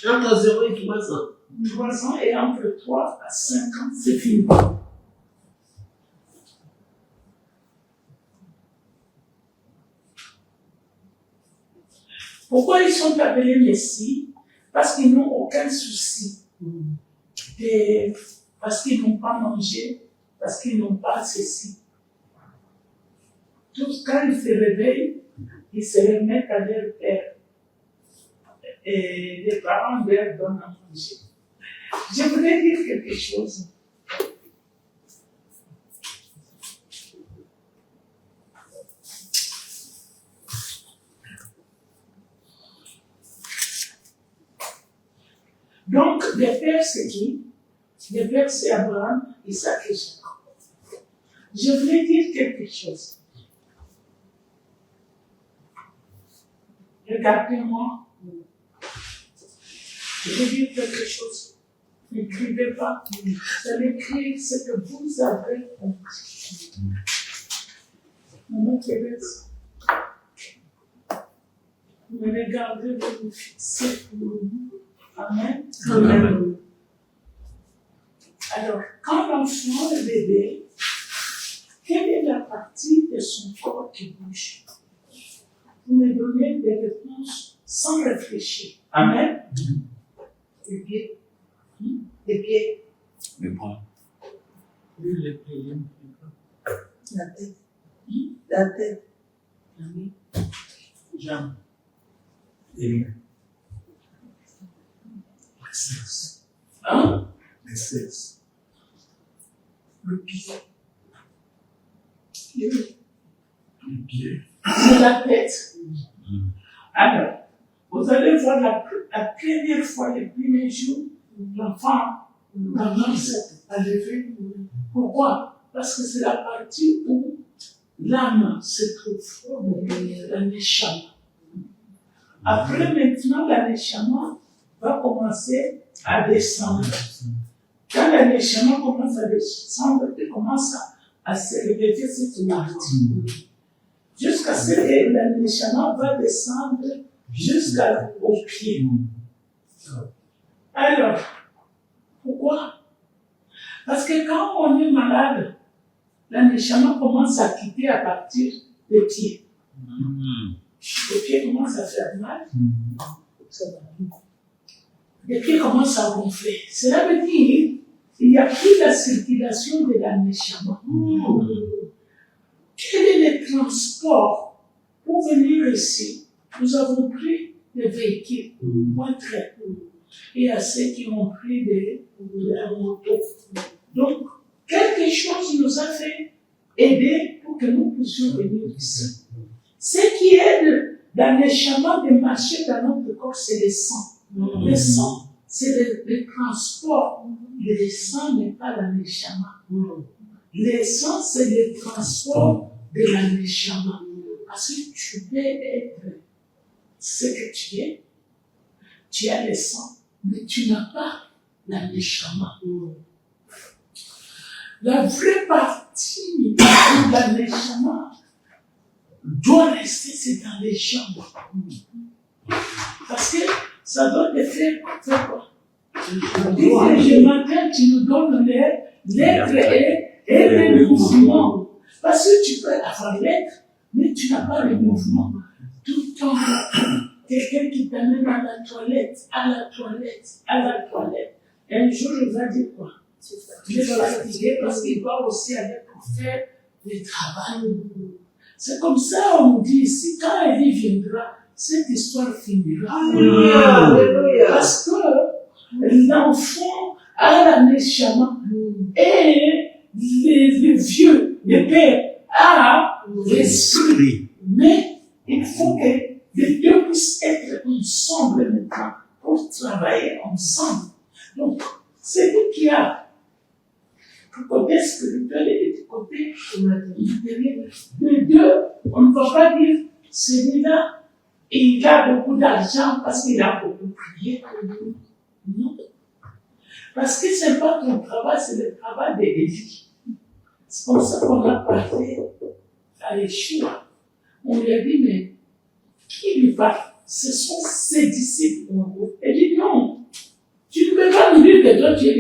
Entre 0 et 3 ans. 3 ans et entre 3 à 5 ans, c'est fini. Pourquoi ils sont appelés Messie? Parce qu'ils n'ont aucun souci. Parce qu'ils n'ont pas mangé, parce qu'ils n'ont pas ceci. Tout quand ils se réveillent, ils se remettent à leur père. Et les parents leur donnent à manger. Je voulais dire quelque chose. Donc, les pères, c'est qui? Les pères, c'est Abraham, Isaac et Jacob. Je voulais dire quelque chose. Regardez-moi. Je vais dire quelque chose. N'écrivez pas. Vous allez écrire ce que vous avez compris. Maman Thérèse, vous me regardez, vous me fixez pour nous. Amen. Amen. Alors, quand l'enfant est bébé, quelle est la partie de son corps qui bouge? Vous me donnez des réponses sans réfléchir. Amen. Les pieds. Les pieds. Les bras. Les pieds. La tête. La tête. Amen. Jambes. Les mains. Hein? Les sexes. Le pied. Les pieds. C'est la tête. Alors, vous allez voir la première fois, le premier jour, l'enfant commence à lever. Pourquoi? Parce que c'est la partie où l'âme se trouve, la neshama. Après, maintenant, la neshama va commencer à descendre. Quand la neshama commence à descendre, elle commence à se réveiller cette partie. Jusqu'à ce que la neshama va descendre jusqu'au pied. Alors, pourquoi? Parce que quand on est malade, la neshama commence à quitter à partir des pieds. Les pieds commencent à faire mal. Les pieds commencent à gonfler. Cela veut dire qu'il n'y a plus la circulation de la neshama. Quel est le transport pour venir ici? Nous avons pris des véhicules, moins très peu. Et à ceux qui ont pris la moto. Donc, quelque chose nous a fait aider pour que nous puissions venir ici. Ce qui aide dans les chemins de marcher dans notre corps, c'est le sang. Le sang, c'est le transport. Le sang n'est pas la neshama. Le sang, c'est le transport de la neshama. Parce que tu peux être ce que tu es. Tu as le sang, mais tu n'as pas la neshama. La vraie partie de la neshama doit rester, c'est dans les jambes. Parce que ça doit te faire quoi? Le matin, tu nous donnes l'être et le mouvement. Parce que tu peux avoir l'être, mais tu n'as pas le mouvement. Tout le temps, quelqu'un qui t'amène à la toilette. Un jour, il va dire quoi? Il est fatigué parce qu'il doit aussi aller pour faire le travail. C'est comme ça, on dit ici, quand Élie viendra, cette histoire finira. Alléluia. Parce que l'enfant a la neshama et les vieux, les pères, a l'esprit. Mais il faut que les deux puissent être ensemble maintenant pour travailler ensemble. Donc, c'est lui qui a du côté spirituel et du côté matériel. Les deux, on vas pas dire, celui-là, il a beaucoup d'argent parce qu'il a beaucoup prié. Non. Parce que c'est pas ton travail, c'est le travail de Lévi. C'est comme ça qu'on a parlé à Yeshua. On lui a dit, mais qui lui parle? Ce sont ses disciples. Elle dit, non, tu ne peux pas nous dire que toi tu es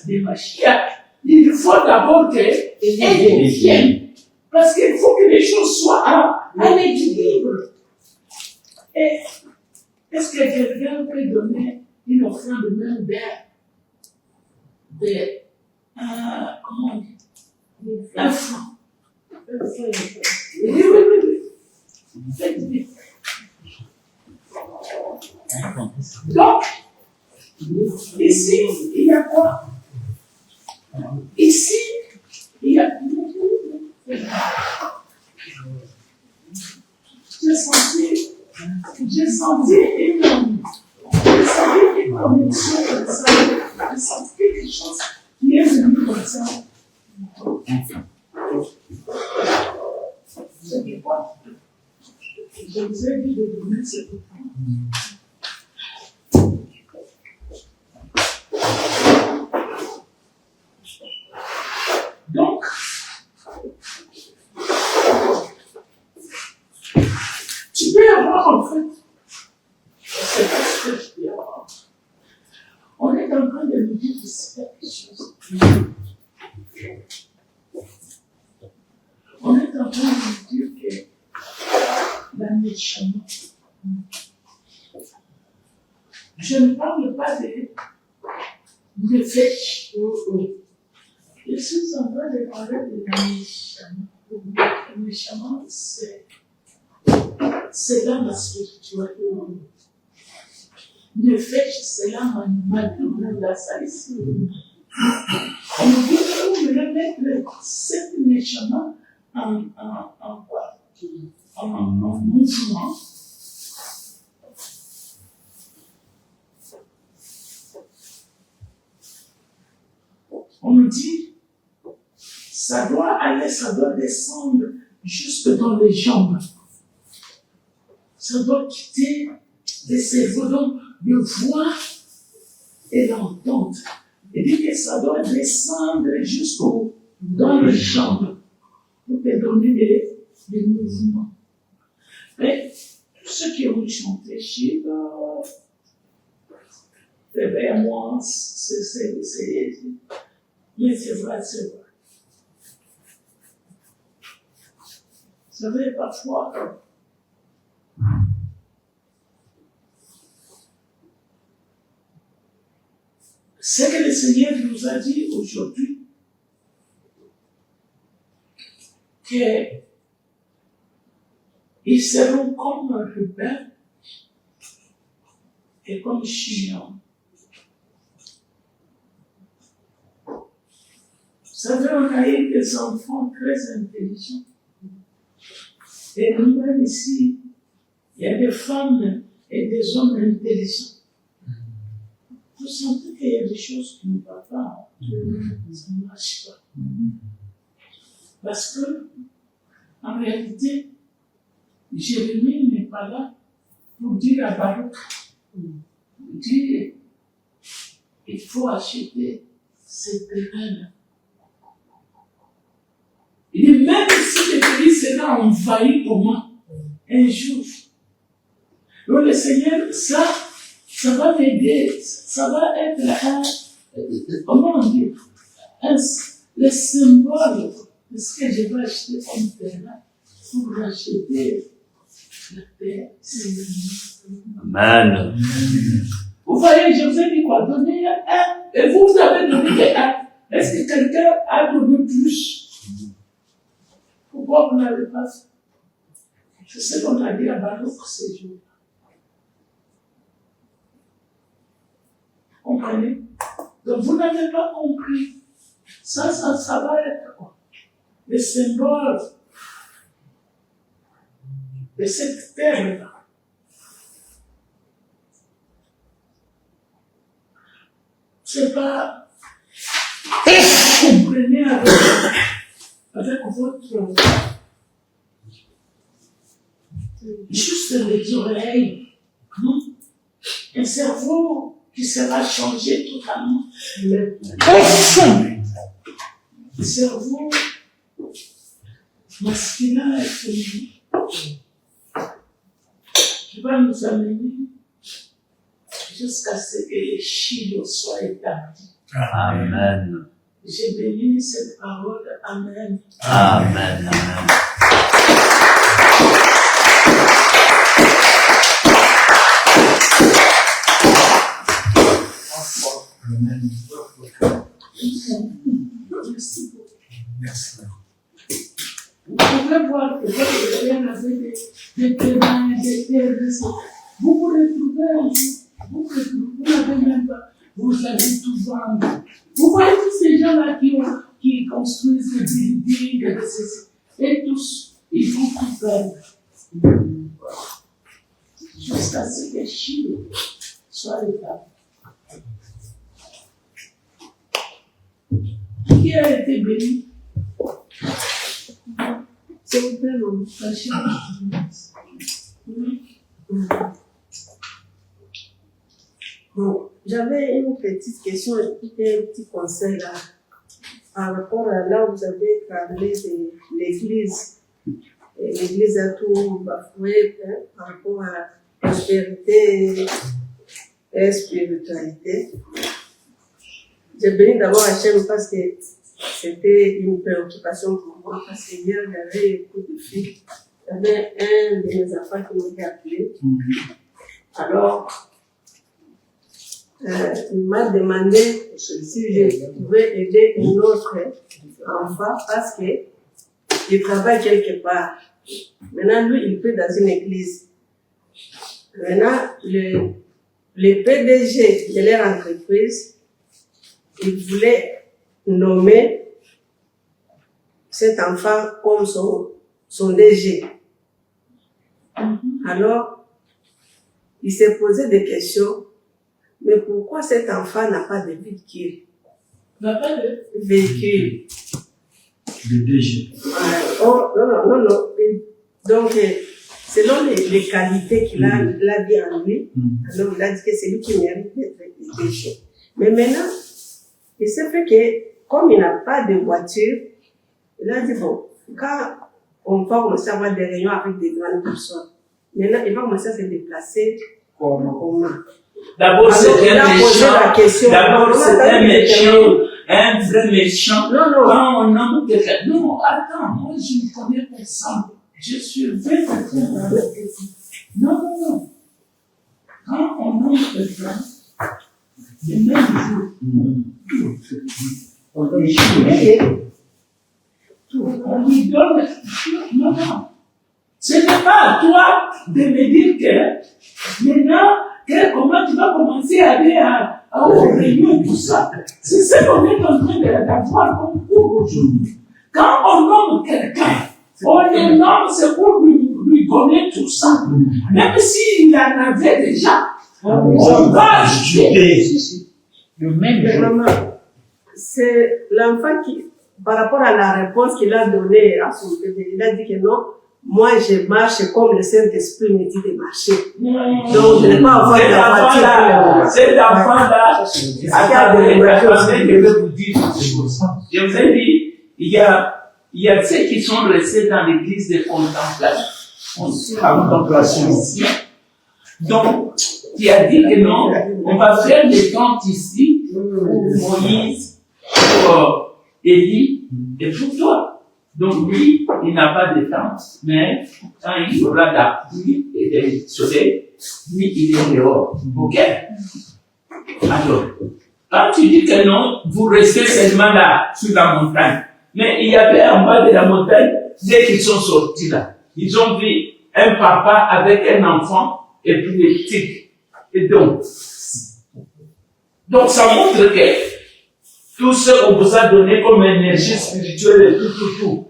des Mashiach. Il faut d'abord qu'elle vienne. Parce qu'il faut que les choses soient en équilibre. Et est-ce que quelqu'un peut donner une offrande même comment on dit? Un franc. Oui. Faites vite. Donc, ici, il y a quoi? Ici, il y a. J'ai senti une connexion comme ça. J'ai senti quelque chose qui est venu comme ça. Je sais pas. Je vous ai dit de donner cette offrande. Donc, tu peux avoir en fait, c'est pas ce que je peux avoir. On est en train de nous dire que c'est quelque chose. On est en train de nous dire que la méchamment. Je ne parle pas de fêche. Je suis en train de parler de la méchamment. Le méchamment, c'est dans la spiritualité. Le fêche, c'est l'âme animale de la salisse. On nous dit qu'on veut mettre cette méchamment en quoi? En mouvement. On nous dit, ça doit aller, ça doit descendre jusque dans les jambes. Ça doit quitter les cerveaux, donc le voir et l'entendre. Il dit que ça doit descendre jusqu'au dans les jambes pour te donner des mouvements. Mais tous ceux qui ont chanté Shiva, réveille-moi, c'est mais c'est vrai, c'est vrai. Vous savez, parfois, ce que le Seigneur nous a dit aujourd'hui, qu'ils seront comme Ruben et comme Shimon. Vous savez, on a eu des enfants très intelligents. Et nous-mêmes ici, il y a des femmes et des hommes intelligents. Vous sentez qu'il y a des choses qui ne vont pas, ça ne marche pas. Parce que, en réalité, Jérémie n'est pas là pour dire à Baruch, dire, il faut acheter ces terrains-là. Il dit, même si le pays sera envahi pour moi, un jour, donc le Seigneur, ça va m'aider, ça va être comment on dit, le symbole de ce que je vais acheter comme terrain pour racheter la terre. Amen. Vous voyez, je vous ai dit quoi, donner un, et vous avez donné un. Est-ce que quelqu'un a donné plus? Pourquoi vous n'avez pas fait? C'est ce qu'on a dit à Baruch ces jours. Comprenez? Donc vous n'avez pas compris. Ça va être quoi? Le symbole de cette terre-là. C'est pas. Comprenez avec votre juste les oreilles, un cerveau qui sera changé totalement. Le cerveau masculin et féminin qui va nous amener jusqu'à ce que les chilos soient établis. Amen. J'ai béni cette parole. Amen. Amen. Amen. Merci beaucoup. Merci. Vous pouvez voir que votre rien avec des témoins, des terres, vous vous retrouvez un jour, vous n'avez même pas, vous avez tout vendu. Vous voyez tous ces gens-là qui construisent des buildings, et tous, ils vont tout perdre. Jusqu'à ce que Chine soit établi. Qui a été béni? S'il vous plaît, mon Bon, j'avais une petite question et un petit conseil là, par rapport à là où vous avez parlé de l'église. Et l'église a tout bafoué par rapport à la prospérité et spiritualité. J'ai béni d'abord Hachem parce que c'était une préoccupation pour moi, parce que hier, j'avais beaucoup de filles. Il y avait un de mes enfants qui m'avait appelé. Alors, il m'a demandé si je pouvais aider un autre enfant parce qu'il travaille quelque part. Maintenant, lui, il peut dans une église. Maintenant, le PDG de leur entreprise, il voulait nommer cet enfant comme son DG. Alors, il s'est posé des questions. Mais pourquoi cet enfant n'a pas de véhicule? N'a pas de véhicule. Le DG. Oh, non. Donc, selon les qualités qu'il a dit en lui, alors il a dit que c'est lui qui mérite d'être DG. Mais maintenant, il s'est fait que, comme il n'a pas de voiture, il a dit, bon, quand on va commencer à avoir des réunions avec des grandes personnes, maintenant, il va commencer à se déplacer comment? D'abord, c'est un méchant. D'abord, c'est un méchant. Un vrai méchant. Non. Quand on nomme quelqu'un. Non, attends, moi, je ne connais personne. Je suis vrai quelqu'un dans la question. Non. Quand on nomme quelqu'un, le même jour, on lui donne. Non. Ce n'est pas à toi de me dire que maintenant, comment tu vas commencer à aller aux réunions et tout ça. C'est ce qu'on est en train d'avoir comme cours aujourd'hui. Quand on nomme quelqu'un, on le nomme, c'est pour lui donner tout ça. Même s'il en avait déjà, on va ajouter. Le même jour. Maman, c'est l'enfant qui, par rapport à la réponse qu'il a donnée à son bébé, il a dit que non. Moi, je marche comme le Saint-Esprit me dit de marcher. Donc, je n'ai pas avoir de la voiture. Cet enfant-là, attendez, je vais vous dire quelque chose. Je vous ai dit, il y a ceux qui sont restés dans l'église de contemplation. Donc, qui a dit que non, on va faire des tentes ici, pour Moïse, pour Élie, et pour toi. Donc lui, il n'a pas de tente, mais quand il y aura de la pluie et du soleil, lui, il est dehors. Ok? Alors, quand tu dis que non, vous restez seulement là, sur la montagne. Mais il y avait en bas de la montagne, dès qu'ils sont sortis là, ils ont vu un papa avec un enfant et puis les petits. Et donc ça montre que tout ce qu'on vous a donné comme énergie spirituelle et tout.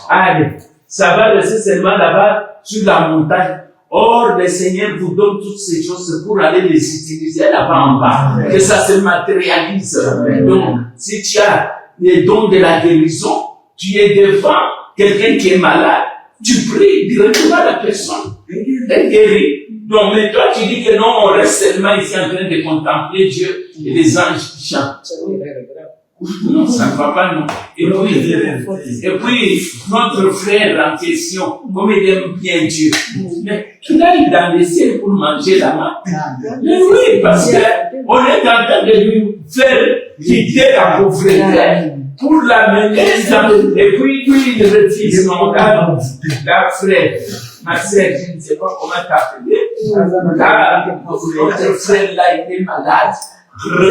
Allez, ça va rester seulement là-bas sur la montagne. Or, le Seigneur vous donne toutes ces choses pour aller les utiliser là-bas en bas. Que ça se matérialise. Donc, si tu as les dons de la guérison, tu es devant quelqu'un qui est malade, tu pries directement à la personne, elle guérit. Donc, mais toi, tu dis que non, on reste seulement ici en train de contempler Dieu et les anges qui chantent. Non, ça ne va pas, non. Et puis, notre frère en question, comme il aime bien Dieu, mais qu'il aille dans les ciels pour manger la main. Mais oui, parce qu'on est en train de lui faire quitter la pauvreté pour l'amener, et puis il refuse, non, la frère, ma sœur, je ne sais pas comment t'appeler, notre frère là, il est malade.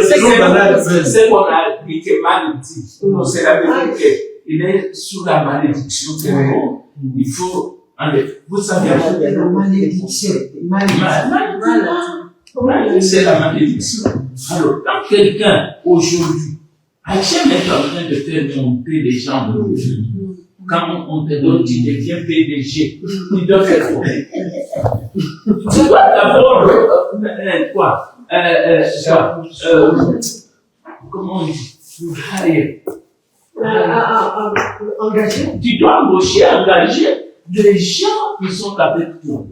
C'est qu'on a dit que maladie. Non, c'est la vérité. Il est sous la malédiction que il faut enlever. Vous savez, La malédiction. C'est la malédiction. Alors, quand quelqu'un, aujourd'hui, Hachem est en train de faire monter les gens de Dieu. Quand on te donne, tu deviens PDG. Tu dois faire quoi? Tu dois d'abord, quoi? Comment on dit? Engagé. Tu dois engager des gens qui sont avec toi.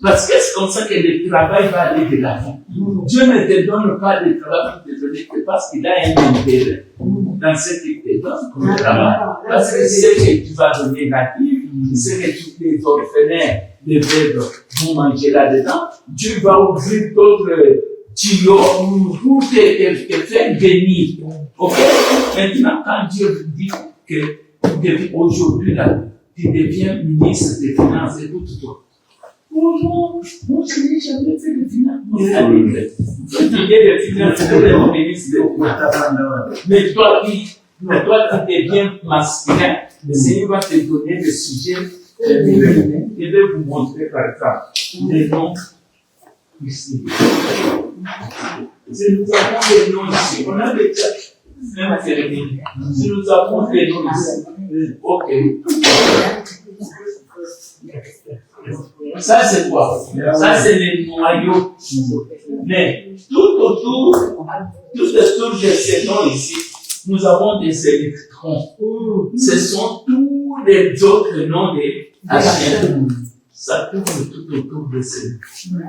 Parce que c'est comme ça que le travail va aller de l'avant. Dieu ne te donne pas de travail pour te donner que parce qu'il a un intérêt dans ce qu'il te donne comme travail. Parce que c'est que tu vas donner la vie, c'est que tous les orphelins des bébés vont manger là-dedans. Dieu va ouvrir d'autres tuyaux pour te faire bénir. Ok? Maintenant, quand Dieu vous dit que aujourd'hui, là, tu deviens ministre des Finances et tout toi. Oh non, moi je n'ai jamais fait de finances. Tu es le finances, tu es le ministre des Finances. Mais toi qui deviens masculin, le Seigneur va te donner des sujets féminins. Je vais vous montrer par exemple des noms ici. Si nous avons des noms ici, on a des têtes, même féminines. Si nous avons des noms ici, ok. Ça c'est quoi? Ça c'est les noyaux. Mais tout autour de ces noms ici, nous avons des électrons. Ce sont tous les autres noms des Hachem. Ça tourne tout autour de ces électrons.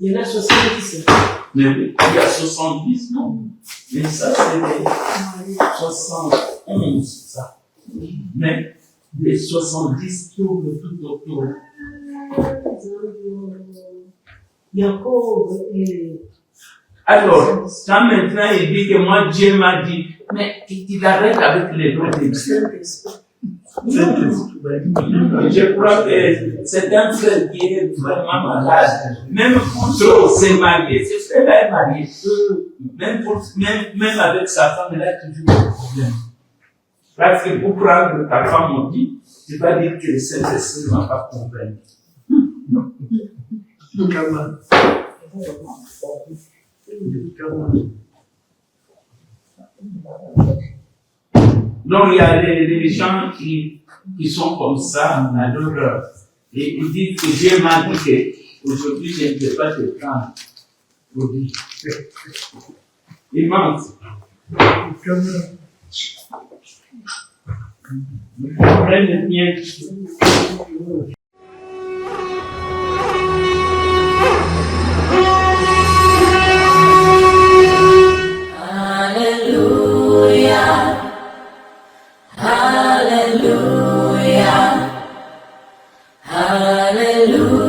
Il y en a 70. Mais oui, il y a 70 noms. Mais ça c'est les 71, ça. Mais les 70 tournent tout autour. Alors, quand maintenant il dit que moi Dieu m'a dit, mais il arrête avec les noms de Dieu. Je crois que c'est un frère qui est vraiment malade. Même pour trop se marier, ce frère-là est marié. Même avec sa femme, il a toujours des problèmes. Parce que pour prendre ta femme, on dit, tu vas dire que le Saint-Esprit ne va pas convaincre. Donc il y a des gens qui sont comme ça, alors, et ils disent que Dieu m'a dit que aujourd'hui je ne vais pas te prendre pour dire. Ils mentent. Comprenez bien. Hallelujah. Hallelujah.